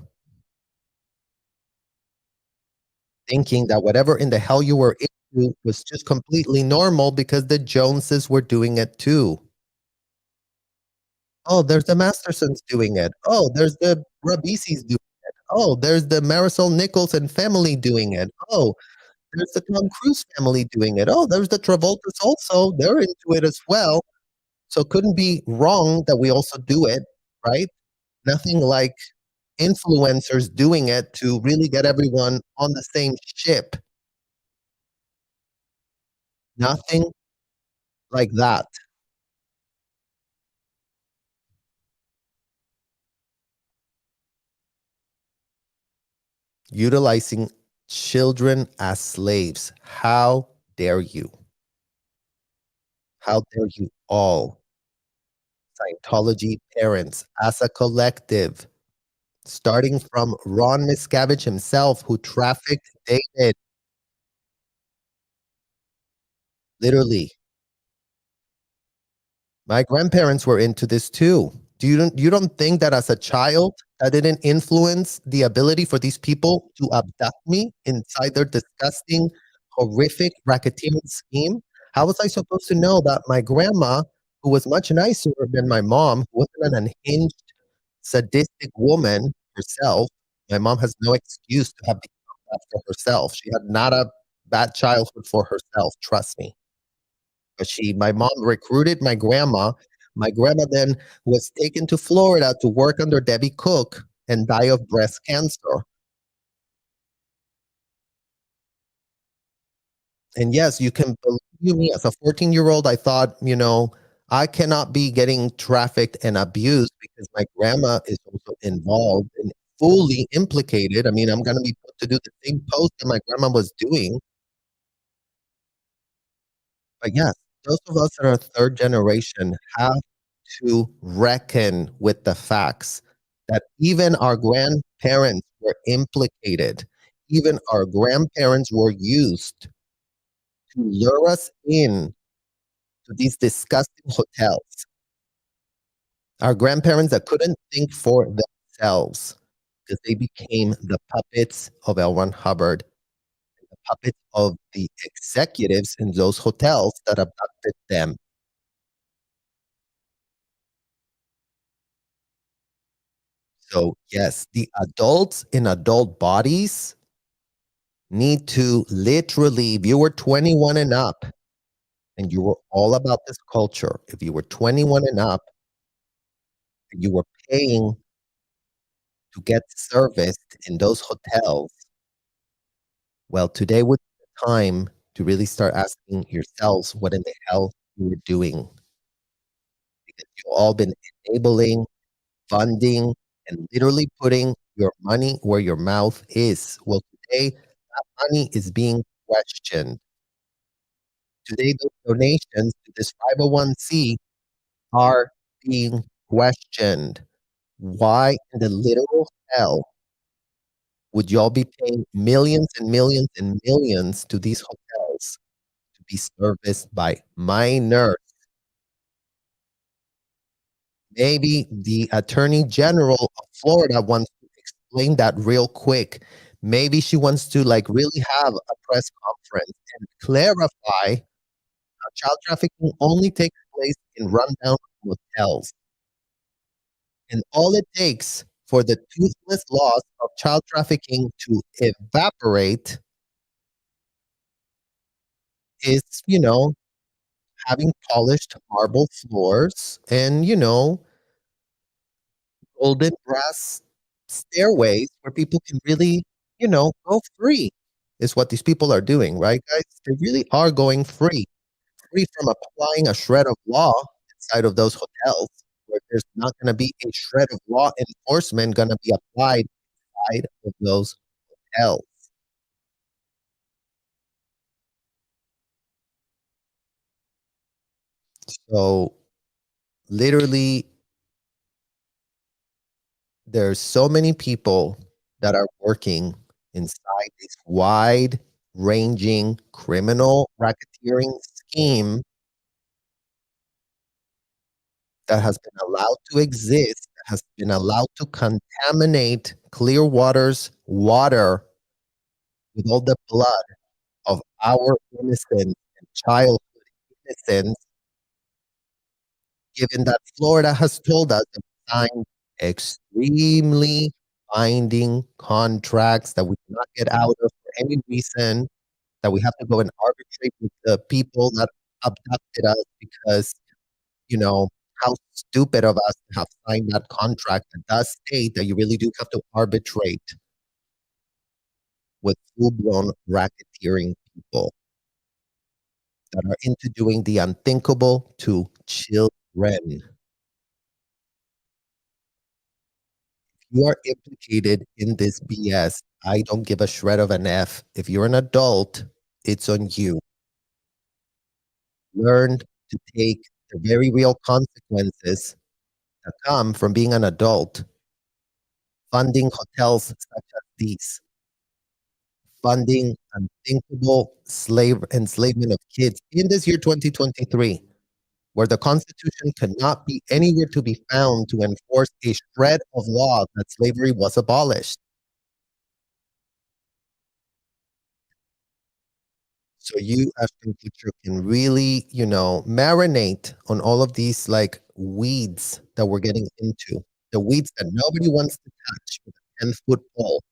thinking that whatever in the hell you were into was just completely normal because the Joneses were doing it too. Oh, there's the Mastersons doing it. Oh, there's the Rabisis doing it. Oh, there's the Marisol Nichols and family doing it. Oh, there's the Tom Cruise family doing it. Oh, there's the Travoltas also. They're into it as well. So it couldn't be wrong that we also do it, right? Nothing like influencers doing it to really get everyone on the same ship. Nothing like that. Utilizing children as slaves. How dare you? How dare you all, Scientology parents, as a collective, starting from Ron Miscavige himself, who trafficked David, literally. My grandparents were into this too. You don't think that as a child, that didn't influence the ability for these people to abduct me inside their disgusting, horrific racketeering scheme? How was I supposed to know that my grandma, who was much nicer than my mom, who wasn't an unhinged, sadistic woman herself, my mom has no excuse to have become that for herself. She had not a bad childhood for herself, trust me. But my mom recruited my grandma. My grandma then was taken to Florida to work under Debbie Cook and die of breast cancer. And yes, you can believe me, as a 14-year-old, I thought, I cannot be getting trafficked and abused because my grandma is also involved and fully implicated. I mean, I'm going to be put to do the same post that my grandma was doing. But yes, those of us that are third generation have to reckon with the facts that even our grandparents were implicated. Even our grandparents were used to lure us in to these disgusting hotels. Our grandparents that couldn't think for themselves because they became the puppets of L. Ron Hubbard, the puppets of the executives in those hotels that abducted them. So, yes, the adults in adult bodies need to literally, if you were 21 and up and you were all about this culture, if you were 21 and up, and you were paying to get serviced in those hotels, well, today would be the time to really start asking yourselves what in the hell you were doing, because you've all been enabling, funding, and literally putting your money where your mouth is. Well, today, that money is being questioned. Today, those donations to this 501c are being questioned. Why in the literal hell would y'all be paying millions and millions and millions to these hotels to be serviced by minors? Maybe the Attorney General of Florida wants to explain that real quick. Maybe she wants to like really have a press conference and clarify how child trafficking only takes place in rundown hotels. And all it takes for the toothless laws of child trafficking to evaporate is, having polished marble floors and, golden brass stairways where people can really, go free, is what these people are doing, right, guys? They really are going free, free from applying a shred of law inside of those hotels where there's not going to be a shred of law enforcement going to be applied inside of those hotels. So literally, there's so many people that are working inside this wide ranging criminal racketeering scheme that has been allowed to exist, that has been allowed to contaminate Clearwater's water with all the blood of our innocent and childhood innocence, given that Florida has told us to sign extremely binding contracts that we cannot get out of for any reason, that we have to go and arbitrate with the people that abducted us because, you know, how stupid of us to have signed that contract that does state that you really do have to arbitrate with full-blown racketeering people that are into doing the unthinkable to children. You are implicated in this BS. I don't give a shred of an F. If you're an adult, it's on you. Learn to take the very real consequences that come from being an adult, funding hotels such as these, funding unthinkable slave enslavement of kids in this year 2023, where the Constitution cannot be anywhere to be found to enforce a shred of law that slavery was abolished. So you, Ashton Kutcher, can really, marinate on all of these like weeds that we're getting into, the weeds that nobody wants to touch with a 10-foot pole.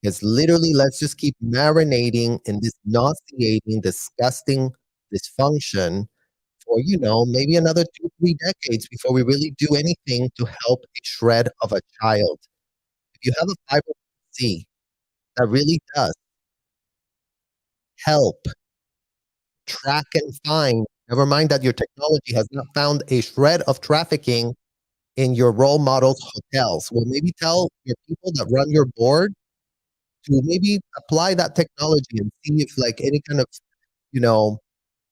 Because literally, let's just keep marinating in this nauseating, disgusting dysfunction for, maybe another 2, 3 decades before we really do anything to help a shred of a child. If you have a 501c that really does help track and find, never mind that your technology has not found a shred of trafficking in your role models' hotels, well, maybe tell your people that run your board to maybe apply that technology and see if like any kind of, you know,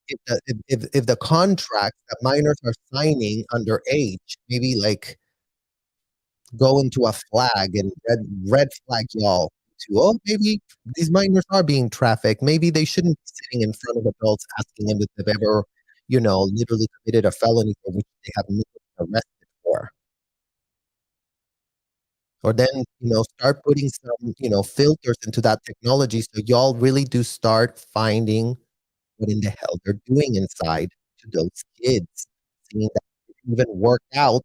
if the contracts that minors are signing underage, maybe like go into a flag and red flag y'all to, oh, maybe these minors are being trafficked. Maybe they shouldn't be sitting in front of adults asking them if they've ever, literally committed a felony for which they have never been arrested for. Or then, start putting some, filters into that technology so y'all really do start finding what in the hell they're doing inside to those kids, seeing that it can even work out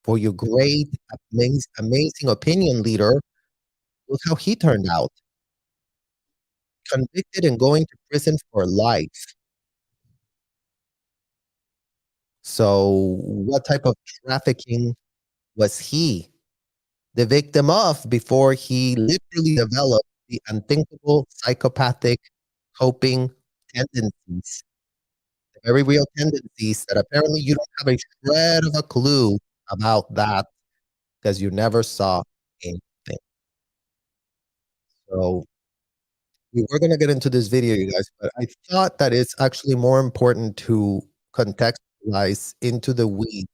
for your great, amazing opinion leader. Look how he turned out, convicted and going to prison for life. So what type of trafficking was he the victim of before he literally developed the unthinkable psychopathic coping tendencies, very real tendencies that apparently you don't have a shred of a clue about that because you never saw anything. So we were gonna get into this video, you guys, but I thought that it's actually more important to contextualize into the weeds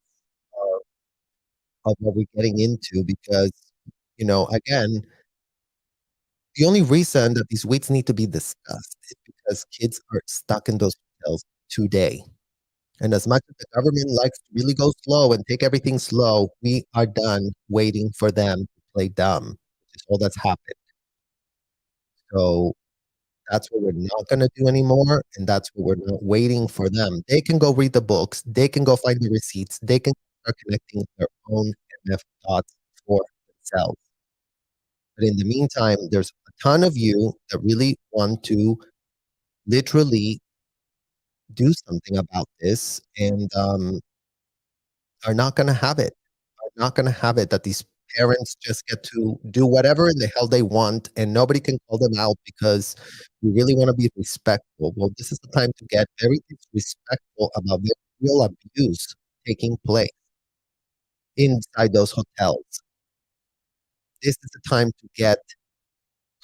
of what we're getting into because, again, the only reason that these weeds need to be discussed is because kids are stuck in those hotels today. And as much as the government likes to really go slow and take everything slow, we are done waiting for them to play dumb, which is all that's happened. So that's what we're not going to do anymore. And that's what we're not waiting for them. They can go read the books. They can go find the receipts. They can start connecting their own MF dots for themselves. But in the meantime, there's a ton of you that really want to literally do something about this and are not going to have it. Are not going to have it that these parents just get to do whatever in the hell they want and nobody can call them out because we really want to be respectful. Well, this is the time to get very disrespectful about the real abuse taking place inside those hotels. This is the time to get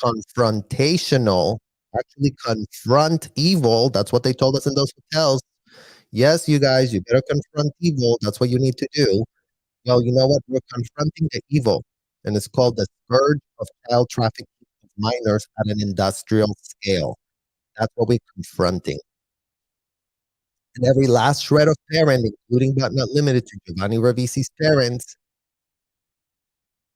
confrontational, actually confront evil. That's what they told us in those hotels. Yes, you guys, you better confront evil. That's what you need to do. Well, you know what? We're confronting the evil, and it's called the scourge of child trafficking of minors at an industrial scale. That's what we're confronting. And every last shred of parent, including but not limited to Giovanni Ravisi's parents,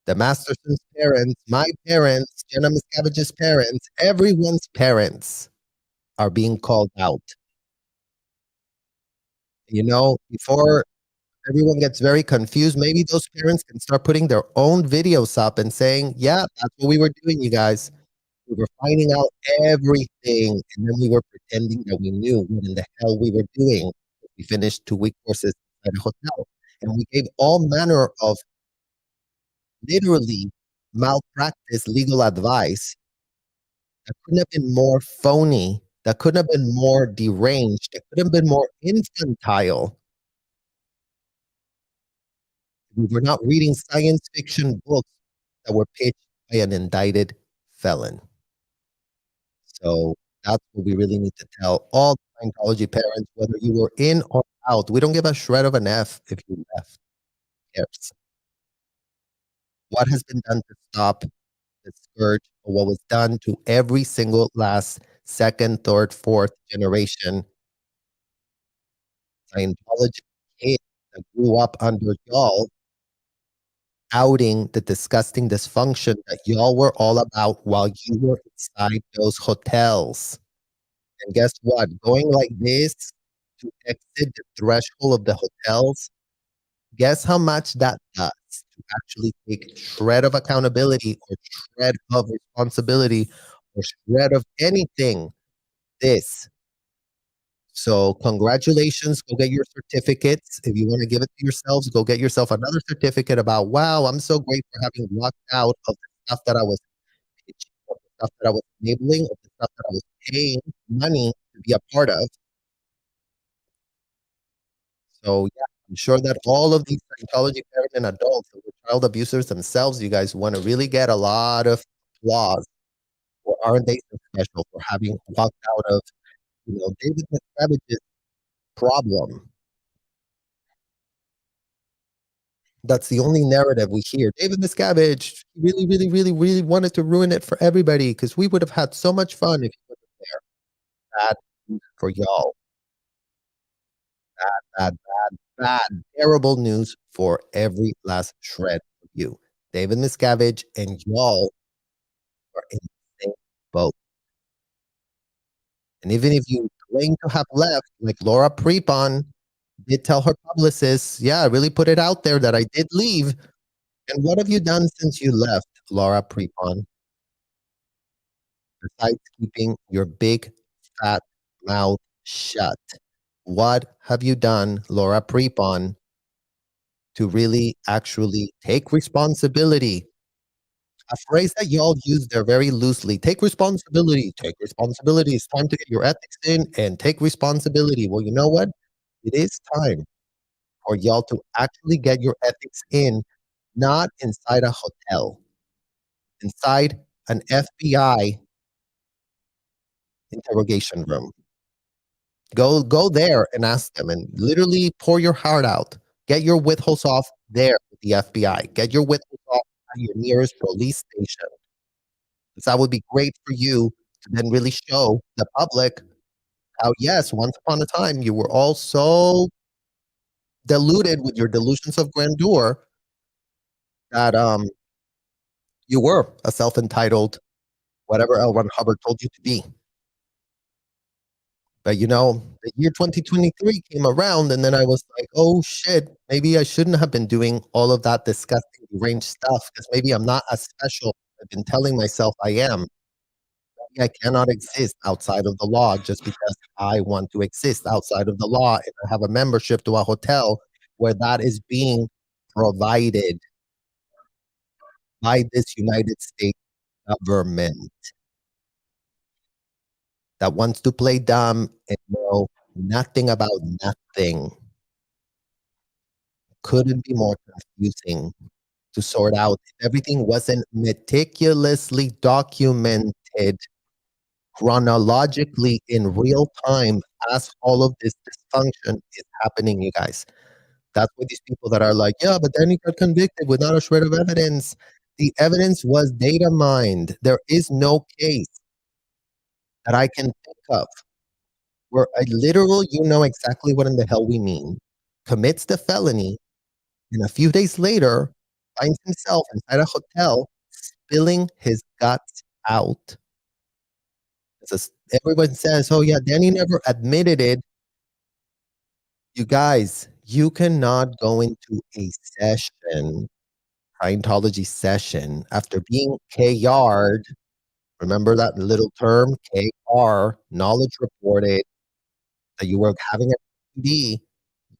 the Masterson's parents, my parents, Jenna Miscavige's parents, everyone's parents are being called out. Before everyone gets very confused, maybe those parents can start putting their own videos up and saying, yeah, that's what we were doing, you guys. We were finding out everything, and then we were pretending that we knew what in the hell we were doing. We finished 2-week courses at a hotel, and we gave all manner of literally malpractice legal advice that couldn't have been more phony, that couldn't have been more deranged, that couldn't have been more infantile. We were not reading science fiction books that were pitched by an indicted felon. So that's what we really need to tell all Scientology parents, whether you were in or out. We don't give a shred of an F if you left. Who cares? What has been done to stop the scourge, or what was done to every single last second, third, fourth generation Scientology kid that grew up under y'all, outing the disgusting dysfunction that y'all were all about while you were inside those hotels. And guess what? Going like this to exit the threshold of the hotels, guess how much that does to actually take shred of accountability or shred of responsibility or shred of anything? This. So congratulations, go get your certificates. If you want to give it to yourselves, go get yourself another certificate about, wow, I'm so great for having walked out of the stuff that I was pitching, of the stuff that I was enabling, of the stuff that I was paying money to be a part of. So yeah, I'm sure that all of these Scientology parents and adults who were child abusers themselves, you guys want to really get a lot of applause. Or aren't they so special for having walked out of, David Miscavige's problem? That's the only narrative we hear. David Miscavige really, really, really, really wanted to ruin it for everybody because we would have had so much fun if he wasn't there. Bad news for y'all. Bad, bad, bad, terrible news for every last shred of you. David Miscavige and y'all are in the same boat. And even if you claim to have left, like Laura Prepon did tell her publicist, yeah, I really put it out there that I did leave. And what have you done since you left, Laura Prepon? Besides keeping your big fat mouth shut. What have you done, Laura Prepon, to really actually take responsibility a phrase that y'all use there very loosely. Take responsibility. Take responsibility. It's time to get your ethics in and take responsibility. Well, you know what? It is time for y'all to actually get your ethics in, not inside a hotel, inside an FBI interrogation room. Go there and ask them and literally pour your heart out. Get your withholds off there with the FBI. Get your withholds off at your nearest police station. 'Cause that would be great for you to then really show the public how, yes, once upon a time, you were all so deluded with your delusions of grandeur that, you were a self-entitled whatever L. Ron Hubbard told you to be. But, the year 2023 came around, and then I was like, "Oh, shit, maybe I shouldn't have been doing all of that disgusting, deranged stuff because maybe I'm not as special as I've been telling myself I am. Maybe I cannot exist outside of the law just because I want to exist outside of the law, and I have a membership to a hotel where that is being provided by this United States government that wants to play dumb and know nothing about nothing." Couldn't be more confusing to sort out if everything wasn't meticulously documented chronologically in real time as all of this dysfunction is happening, you guys. That's what these people that are like, "Yeah, but then he got convicted without a shred of evidence." The evidence was data mined. There is no case that I can think of where a literal, you know exactly what in the hell we mean, commits the felony, and a few days later finds himself inside a hotel spilling his guts out. Everyone says, "Oh, yeah, Danny never admitted it." You guys, you cannot go into a session, Scientology session, after being KR'd. Remember that little term, KR, knowledge reported, that you were having a PD.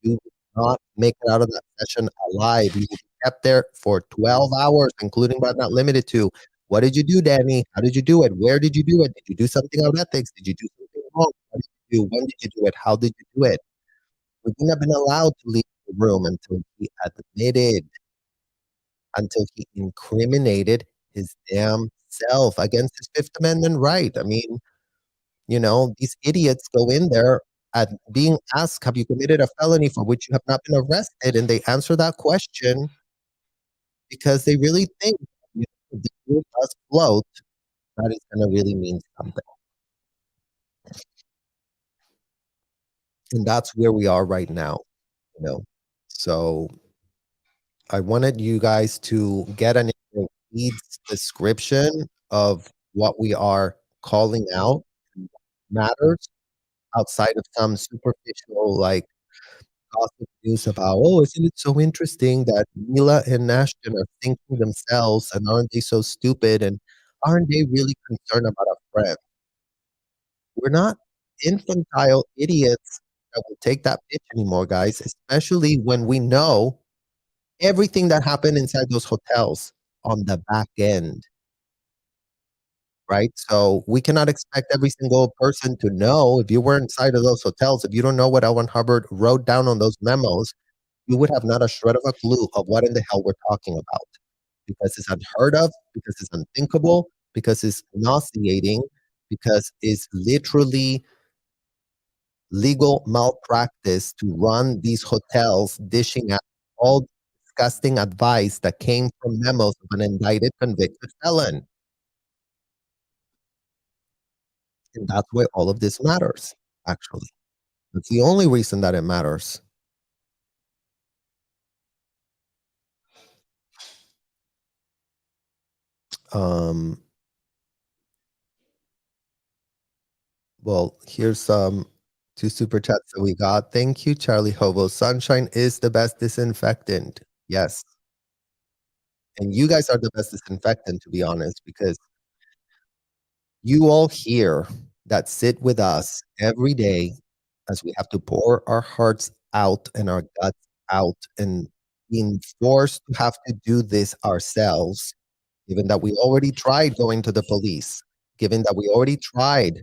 You would not make it out of that session alive. You would be kept there for 12 hours, including but not limited to, "What did you do, Danny? How did you do it? Where did you do it? Did you do something out of ethics? Did you do something wrong? What did you do? When did you do it? How did you do it?" We wouldn't have been allowed to leave the room until he admitted, until he incriminated his damn self against his Fifth Amendment right. I mean, these idiots go in there at being asked, "Have you committed a felony for which you have not been arrested?" And they answer that question because they really think, if the truth does float, that is gonna really mean something. And that's where we are right now, you know? So I wanted you guys to get an needs description of what we are calling out matters outside of some superficial, like, gossip news about, "Oh, isn't it so interesting that Mila and Ashton are thinking themselves, and aren't they so stupid, and aren't they really concerned about a friend?" We're not infantile idiots that will take that pitch anymore, guys, especially when we know everything that happened inside those hotels on the back end, right? So we cannot expect every single person to know. If you were inside of those hotels, if you don't know what Elwin Hubbard wrote down on those memos, you would have not a shred of a clue of what in the hell we're talking about, because it's unheard of, because it's unthinkable, because it's nauseating, because it's literally legal malpractice to run these hotels dishing out all disgusting advice that came from memos of an indicted convicted felon. And that's why all of this matters, actually. That's the only reason that it matters. Um, well, here's two super chats that we got. Thank you, Charlie Hobo. Sunshine is the best disinfectant. Yes. And you guys are the best disinfectant, to be honest, because you all here that sit with us every day as we have to pour our hearts out and our guts out and being forced to have to do this ourselves. given that we already tried going to the police, given that we already tried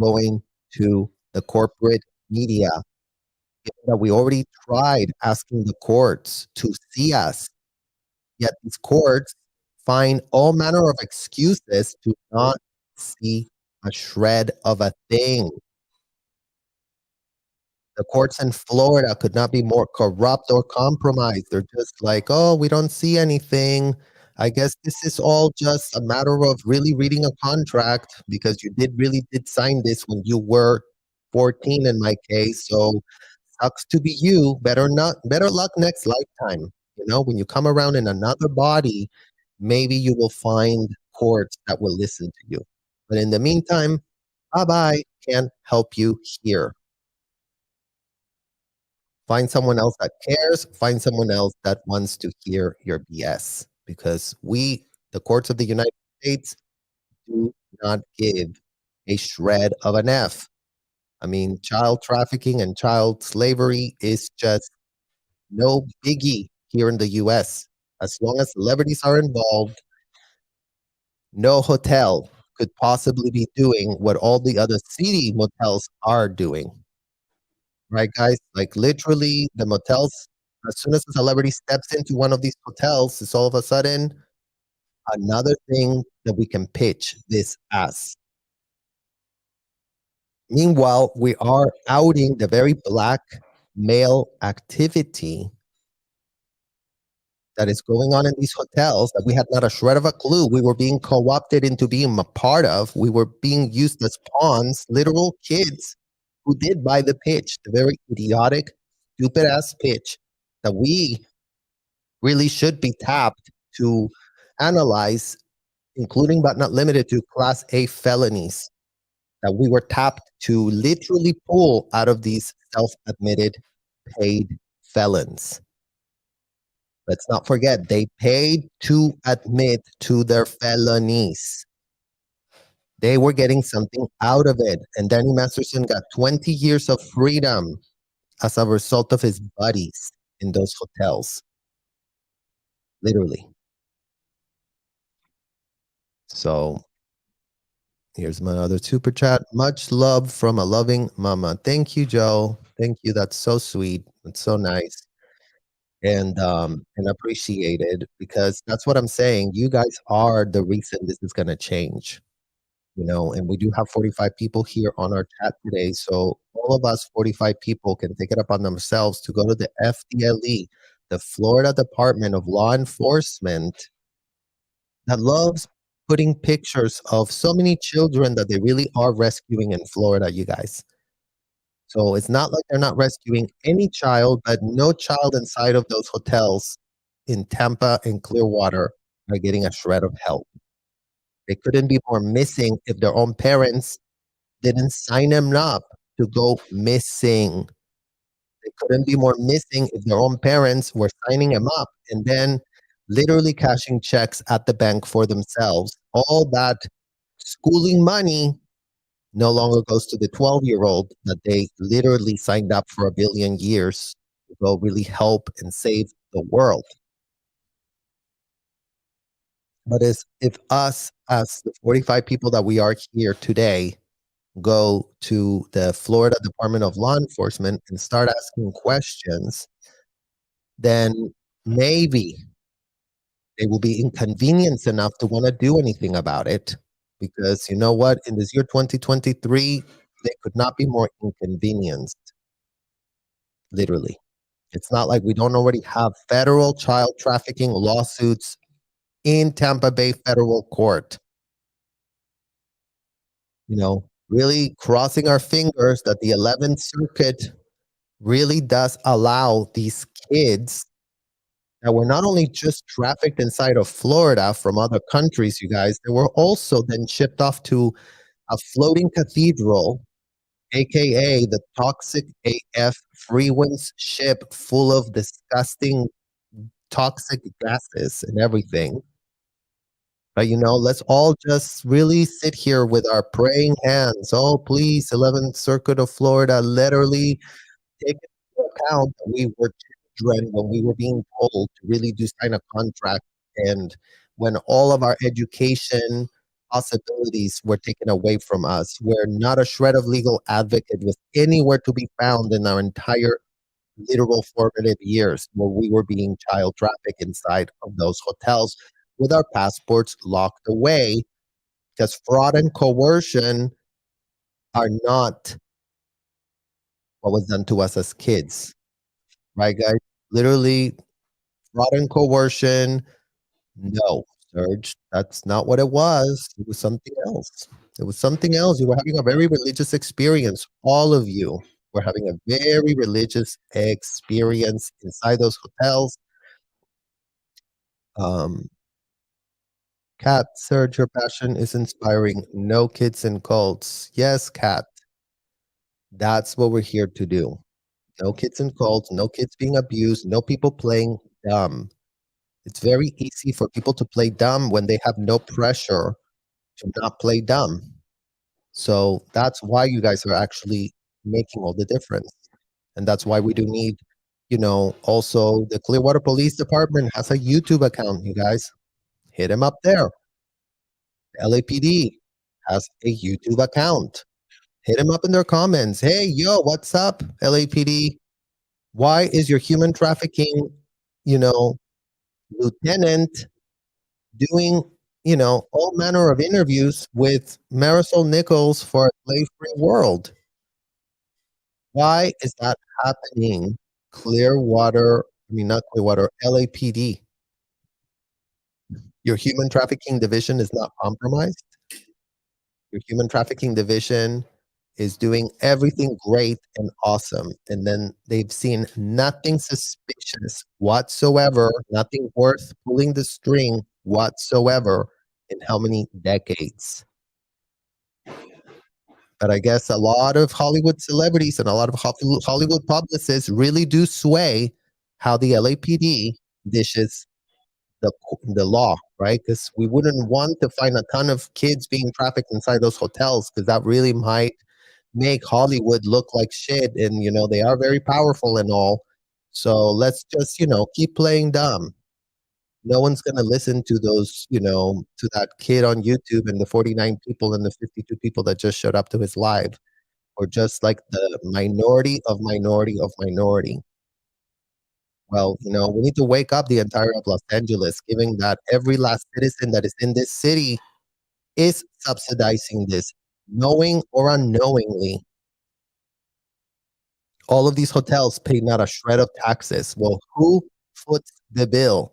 going to the corporate media, given that we already tried asking the courts to see us, yet these courts find all manner of excuses to not see a shred of a thing. The courts in Florida could not be more corrupt or compromised. They're just like, "Oh, we don't see anything. I guess this is all just a matter of really reading a contract because you really did sign this when you were 14 in my case, so sucks to be you. Better luck next lifetime." When you come around in another body, maybe you will find courts that will listen to you. But in the meantime, bye-bye. Can't help you here. Find someone else that cares, find someone else that wants to hear your BS because the courts of the United States, do not give a shred of an F. I mean, child trafficking and child slavery is just no biggie here in the US. As long as celebrities are involved, no hotel could possibly be doing what all the other seedy motels are doing. Right, guys? Like, literally, the motels as soon as a celebrity steps into one of these hotels, it's all of a sudden another thing that we can pitch this as. Meanwhile, we are outing the very black male activity that is going on in these hotels that we had not a shred of a clue. We were being co-opted into being a part of. We were being used as pawns, literal kids who did buy the pitch, the very idiotic, stupid ass pitch that we really should be tapped to analyze, including but not limited to Class A felonies that we were tapped to literally pull out of these self admitted paid felons. Let's not forget, they paid to admit to their felonies. They were getting something out of it. And Danny Masterson got 20 years of freedom as a result of his buddies in those hotels. Literally. So here's my other super chat. Much love from a loving mama. Thank you, Joe. Thank you. That's so sweet. It's so nice. And appreciated because that's what I'm saying. You guys are the reason this is gonna change. And we do have 45 people here on our chat today. So all of us 45 people can take it upon themselves to go to the FDLE, the Florida Department of Law Enforcement, that loves putting pictures of so many children that they really are rescuing in Florida, you guys. So it's not like they're not rescuing any child, but no child inside of those hotels in Tampa and Clearwater are getting a shred of help. They couldn't be more missing if their own parents didn't sign them up to go missing. They couldn't be more missing if their own parents were signing them up and then literally cashing checks at the bank for themselves. All that schooling money no longer goes to the 12-year-old that they literally signed up for a billion years to go really help and save the world. But if us, as the 45 people that we are here today, go to the Florida Department of Law Enforcement and start asking questions, then maybe they will be inconvenienced enough to want to do anything about it. Because you know what? In this year 2023, they could not be more inconvenienced. Literally. It's not like we don't already have federal child trafficking lawsuits in Tampa Bay federal court. Really crossing our fingers that the 11th Circuit really does allow these kids that were not only just trafficked inside of Florida from other countries, you guys, they were also then shipped off to a floating cathedral, aka the toxic AF Freewinds ship full of disgusting toxic gases and everything. But let's all just really sit here with our praying hands. Oh, please, 11th Circuit of Florida, literally take into account that we were children when we were being told to really do sign a contract and when all of our education possibilities were taken away from us, where not a shred of legal advocate was anywhere to be found in our entire literal formative years where we were being child trafficked inside of those hotels with our passports locked away because fraud and coercion are not what was done to us as kids, right, guys? Literally, fraud and coercion. No, Serge, that's not what it was. It was something else. It was something else. You were having a very religious experience. All of you were having a very religious experience inside those hotels. Um, Kat, Serge, your passion is inspiring. No kids in cults. Yes, Kat, that's what we're here to do. No kids in cults, no kids being abused, no people playing dumb. It's very easy for people to play dumb when they have no pressure to not play dumb. So that's why you guys are actually making all the difference. And that's why we do need, also the Clearwater Police Department has a YouTube account, you guys. Hit him up there. The LAPD has a YouTube account. Hit him up in their comments. Hey, yo, what's up, LAPD? Why is your human trafficking, you know, lieutenant doing, all manner of interviews with Marisol Nichols for a slave-free world? Why is that happening? Not Clearwater, LAPD. Your human trafficking division is not compromised. Your human trafficking division is doing everything great and awesome. And then they've seen nothing suspicious whatsoever, nothing worth pulling the string whatsoever in how many decades? But I guess a lot of Hollywood celebrities and a lot of Hollywood publicists really do sway how the LAPD dishes the law, right? Because we wouldn't want to find a ton of kids being trafficked inside those hotels because that really might make Hollywood look like shit. And, they are very powerful and all. So let's just, keep playing dumb. No one's going to listen to those, to that kid on YouTube and the 49 people and the 52 people that just showed up to his live, or just like the minority of minority of minority. Well, we need to wake up the entire of Los Angeles, given that every last citizen that is in this city is subsidizing this, knowing or unknowingly. All of these hotels pay not a shred of taxes. Well, who foots the bill?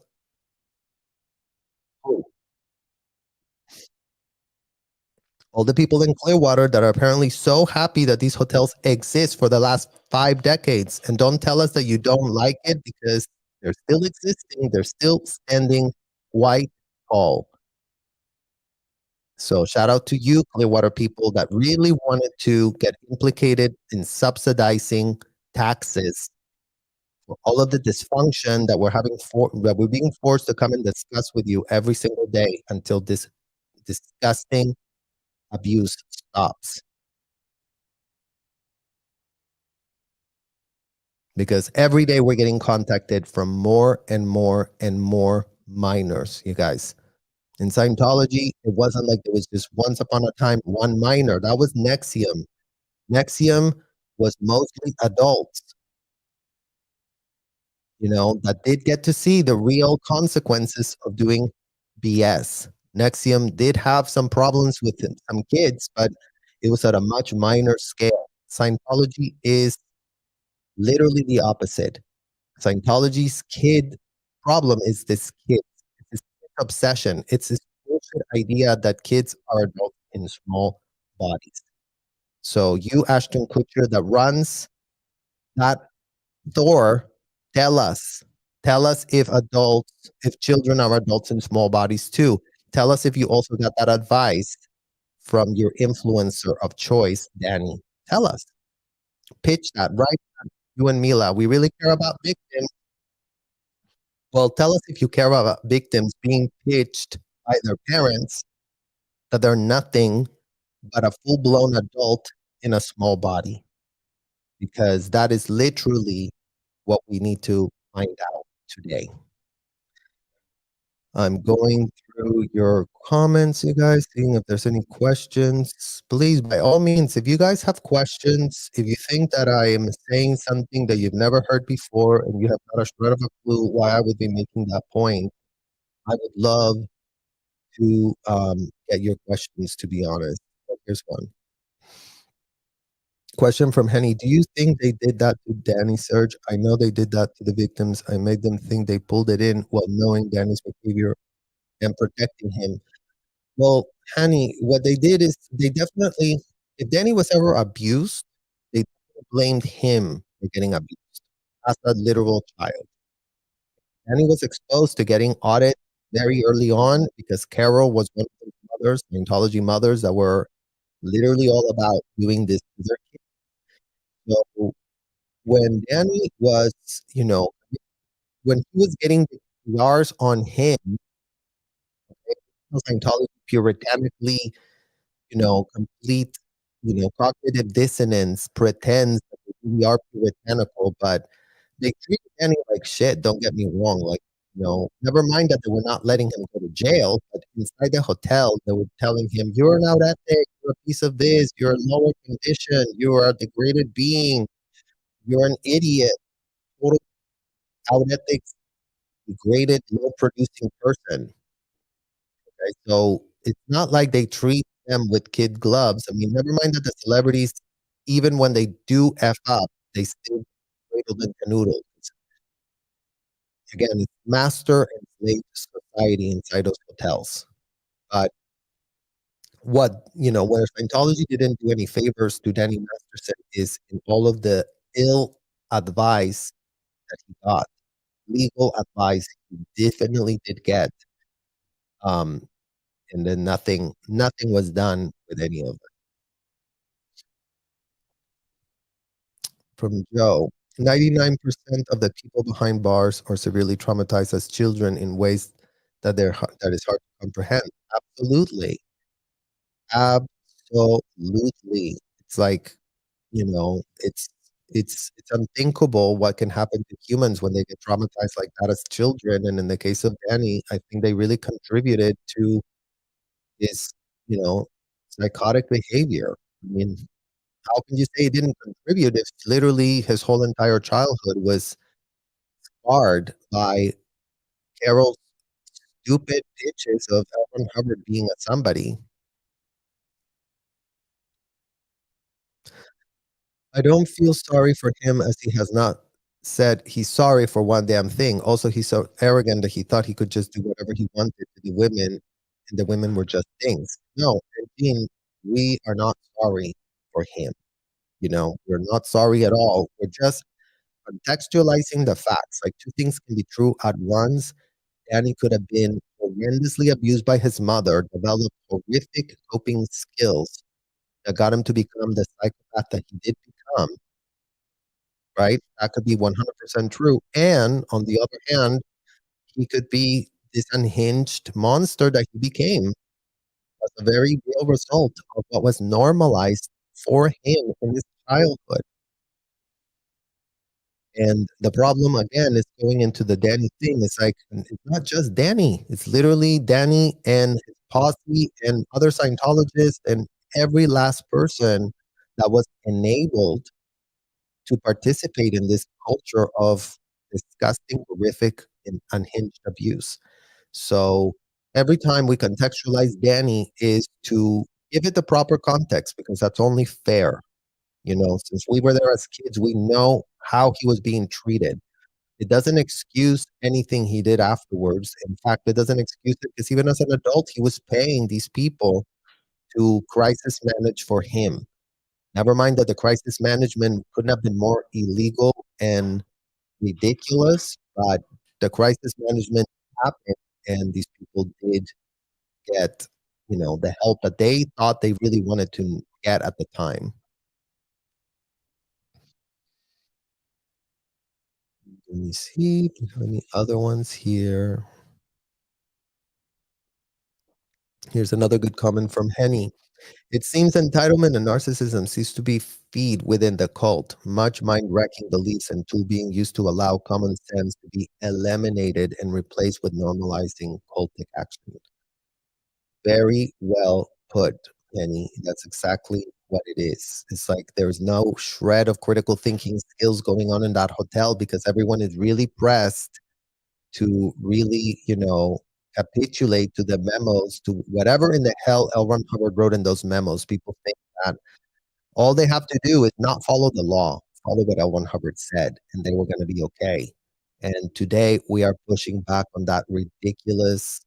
Who? All the people in Clearwater that are apparently so happy that these hotels exist for the last 5 decades. And don't tell us that you don't like it because they're still existing. They're still standing quite tall. So shout out to you, Clearwater people that really wanted to get implicated in subsidizing taxes for all of the dysfunction that that we're being forced to come and discuss with you every single day until this disgusting abuse stops. Because every day we're getting contacted from more and more and more minors, you guys. In Scientology, it wasn't like there was just once upon a time one minor. That was Nexium. Nexium was mostly adults, that did get to see the real consequences of doing BS. Nexium did have some problems with some kids, but it was at a much minor scale. Scientology is literally the opposite. Scientology's kid problem is this kid, it's this kid obsession. It's this bullshit idea that kids are adults in small bodies. So you, Ashton Kutcher, that runs that store, tell us. Tell us if children are adults in small bodies too. Tell us if you also got that advice from your influencer of choice, Danny. Tell us. Pitch that right. You and Mila. We really care about victims. Well, tell us if you care about victims being pitched by their parents that they're nothing but a full blown adult in a small body, because that is literally what we need to find out today. I'm going through your comments, you guys, seeing if there's any questions. Please, by all means, if you guys have questions, if you think that I am saying something that you've never heard before and you have not a shred of a clue why I would be making that point, I would love to get your questions, to be honest. Here's one question from Henny. Do you think they did that to Danny Serge? I know they did that to the victims. I made them think they pulled it in while knowing Danny's behavior and protecting him. Well, Hani, what they did is they definitely, if Danny was ever abused, they blamed him for getting abused as a literal child. Danny was exposed to getting audited very early on because Carol was one of those mothers, Scientology mothers, that were literally all about doing this to their kids. So when Danny was, you know, when he was getting the PRs on him, Scientology puritanically, complete, cognitive dissonance pretends that we are puritanical, but they treat Danny like shit. Don't get me wrong. Like, never mind that they were not letting him go to jail, but inside the hotel, they were telling him, "You're an out ethic. You're a piece of this. You're a lower condition. You are a degraded being. You're an idiot. Total out ethics, degraded, low producing person." Okay, so it's not like they treat them with kid gloves. I mean, never mind that the celebrities, even when they do F up, they still cradle them canoodle. Again, it's master and slave society inside those hotels. But where Scientology didn't do any favors to Danny Masterson is in all of the ill advice that he got, legal advice he definitely did get. Um, and then nothing was done with any of it. From Joe, 99% of the people behind bars are severely traumatized as children in ways that is hard to comprehend. Absolutely. Absolutely. It's like, it's unthinkable what can happen to humans when they get traumatized like that as children. And in the case of Danny, I think they really contributed to his, you know, psychotic behavior. I mean, how can you say he didn't contribute if literally his whole entire childhood was scarred by Carol's stupid pitches of Elron Hubbard being a somebody? I don't feel sorry for him as he has not said he's sorry for one damn thing. Also, he's so arrogant that he thought he could just do whatever he wanted to the women, and the women were just things. No, Dean, we are not sorry for him. We're not sorry at all. We're just contextualizing the facts. Like two things can be true at once. Danny could have been horrendously abused by his mother, developed horrific coping skills that got him to become the psychopath that he did become, right? That could be 100% true. And on the other hand, he could be this unhinged monster that he became as a very real result of what was normalized for him in his childhood. And the problem again is going into the Danny thing. It's like it's not just Danny. It's literally Danny and his posse and other Scientologists and every last person that was enabled to participate in this culture of disgusting, horrific, and unhinged abuse. So every time we contextualize Danny is to give it the proper context because that's only fair. Since we were there as kids, we know how he was being treated. It doesn't excuse anything he did afterwards. In fact, it doesn't excuse it because even as an adult, he was paying these people to crisis manage for him. Never mind that the crisis management couldn't have been more illegal and ridiculous, but the crisis management happened and these people did get, the help that they thought they really wanted to get at the time. Let me see. Do we have any other ones here? Here's another good comment from Henny. It seems entitlement and narcissism seems to be feed within the cult, much mind-wrecking beliefs and tool being used to allow common sense to be eliminated and replaced with normalizing cultic action. Very well put, Penny. That's exactly what it is. It's like there's no shred of critical thinking skills going on in that hotel because everyone is really pressed to really, capitulate to the memos, to whatever in the hell L. Ron Hubbard wrote in those memos. People think that all they have to do is not follow the law, follow what L. Ron Hubbard said, and they were going to be okay. And today we are pushing back on that ridiculous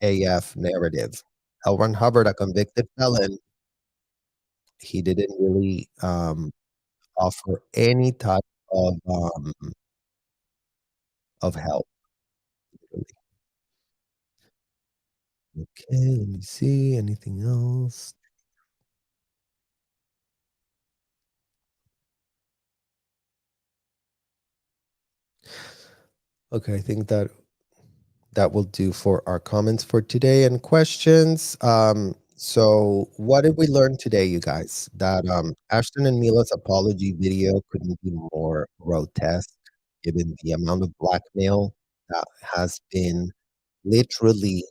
AF narrative. L. Ron Hubbard, a convicted felon, he didn't really offer any type of help. Really. Okay, let me see. Anything else? Okay, I think that will do for our comments for today and questions. So what did we learn today, you guys? That Ashton and Mila's apology video couldn't be more grotesque, given the amount of blackmail that has been literally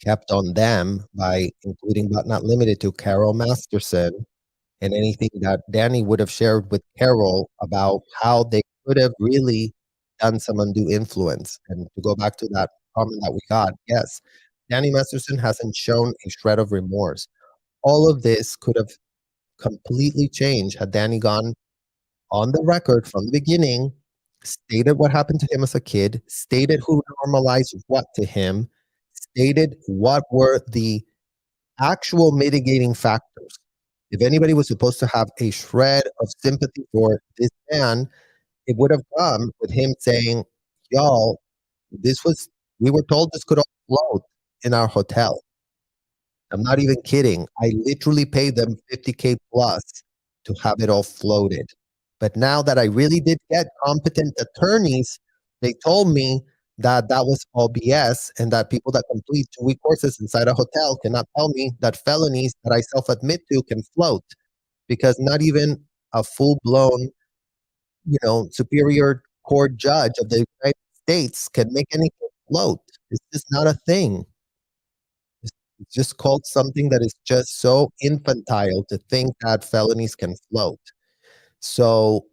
kept on them by including but not limited to Carol Masterson and anything that Danny would have shared with Carol about how they could have really done some undue influence. And to go back to that comment that we got, yes, Danny Masterson hasn't shown a shred of remorse. All of this could have completely changed had Danny gone on the record from the beginning, stated what happened to him as a kid, stated who normalized what to him, stated what were the actual mitigating factors. If anybody was supposed to have a shred of sympathy for this man, it would have come with him saying, y'all, we were told this could all float in our hotel. I'm not even kidding. I literally paid them 50K plus to have it all floated. But now that I really did get competent attorneys, they told me that that was all BS and that people that complete 2-week courses inside a hotel cannot tell me that felonies that I self admit to can float because not even a full blown, superior court judge of the United States can make anything float. It's just not a thing. It's just called something that is just so infantile to think that felonies can float. So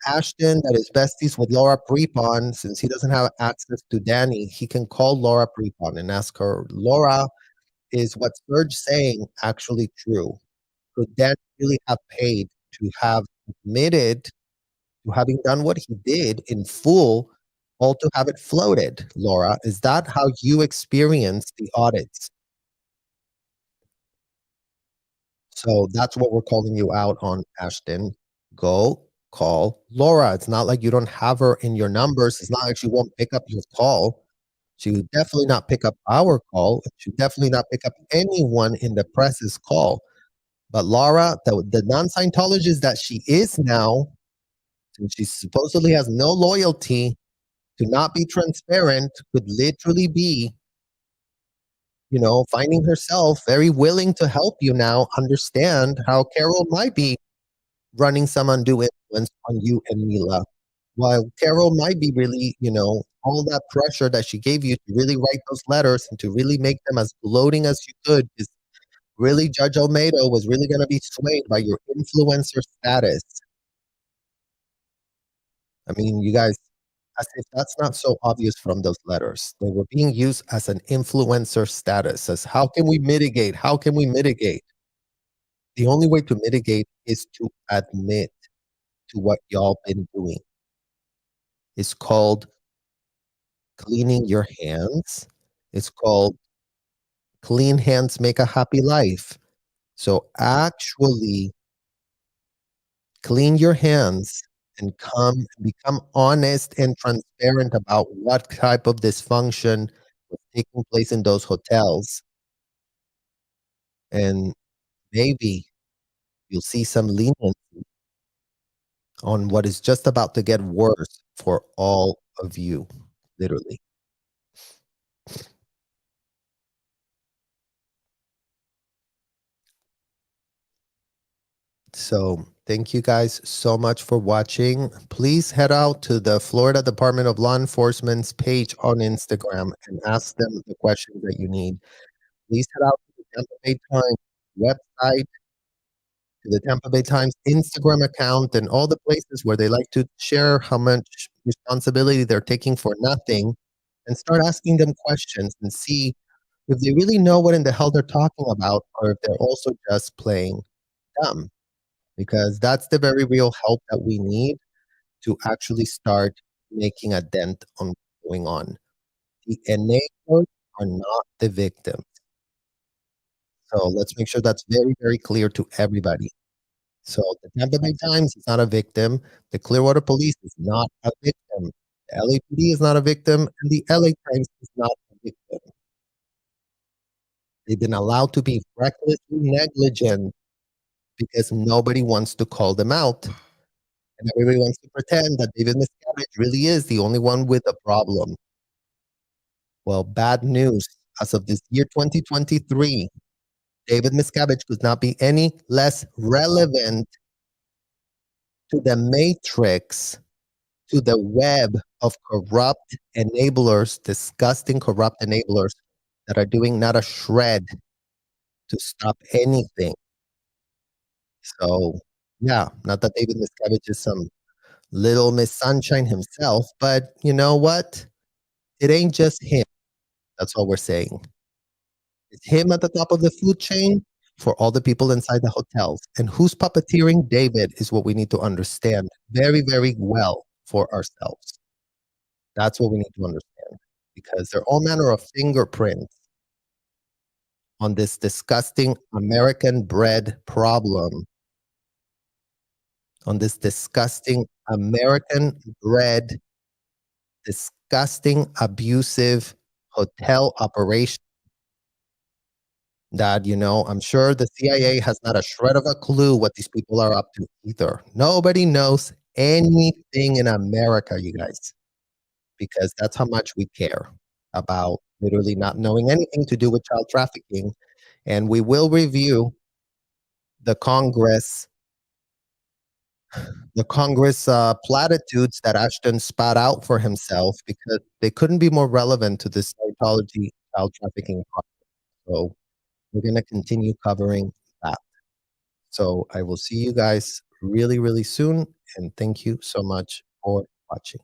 Ashton, that is besties with Laura Prepon, since he doesn't have access to Danny, he can call Laura Prepon and ask her, Laura, is what Serge saying actually true? Could Danny really have paid to have admitted to having done what he did in full, all to have it floated? Laura, is that how you experience the audits? So that's what we're calling you out on, Ashton. Go call Laura. It's not like you don't have her in your numbers. It's not like she won't pick up your call. She would definitely not pick up our call. She would definitely not pick up anyone in the press's call. But Laura, the non-Scientologist that she is now, since she supposedly has no loyalty to not be transparent, could literally be, finding herself very willing to help you now understand how Carol might be running some undue influence on you and Mila. While Carol might be really, all that pressure that she gave you to really write those letters and to really make them as gloating as you could, is really Judge Almeida was really going to be swayed by your influencer status. I mean, you guys, as if that's not so obvious from those letters. They were being used as an influencer status, as how can we mitigate? How can we mitigate? The only way to mitigate is to admit to what y'all been doing. It's called cleaning your hands. It's called clean hands make a happy life. So actually clean your hands and become honest and transparent about what type of dysfunction was taking place in those hotels. And maybe you'll see some leniency on what is just about to get worse for all of you, literally. So thank you guys so much for watching. Please head out to the Florida Department of Law Enforcement's page on Instagram and ask them the questions that you need. Please head out to the Tampa Bay Times website, to the Tampa Bay Times Instagram account, and all the places where they like to share how much responsibility they're taking for nothing, and start asking them questions and see if they really know what in the hell they're talking about, or if they're also just playing dumb. Because that's the very real help that we need to actually start making a dent on what's going on. The enablers are not the victims. So let's make sure that's very, very clear to everybody. So the Tampa Bay Times is not a victim. The Clearwater Police is not a victim. The LAPD is not a victim, and the LA Times is not a victim. They've been allowed to be recklessly negligent because nobody wants to call them out. And everybody wants to pretend that David Miscavige really is the only one with a problem. Well, bad news. As of this year 2023, David Miscavige could not be any less relevant to the matrix, to the web of corrupt enablers, disgusting corrupt enablers that are doing not a shred to stop anything. So, yeah, not that David Miscavige is some little Miss Sunshine himself, but you know what? It ain't just him. That's all we're saying. It's him at the top of the food chain for all the people inside the hotels. And who's puppeteering David is what we need to understand very, very well for ourselves. That's what we need to understand, because there are all manner of fingerprints on this disgusting American bred problem, on this disgusting American bred, disgusting, abusive hotel operation that, I'm sure the CIA has not a shred of a clue what these people are up to either. Nobody knows anything in America, you guys, because that's how much we care about literally not knowing anything to do with child trafficking. And we will review the Congress, platitudes that Ashton spat out for himself, because they couldn't be more relevant to this Scientology child trafficking problem. So we're going to continue covering that. So I will see you guys really, really soon. And thank you so much for watching.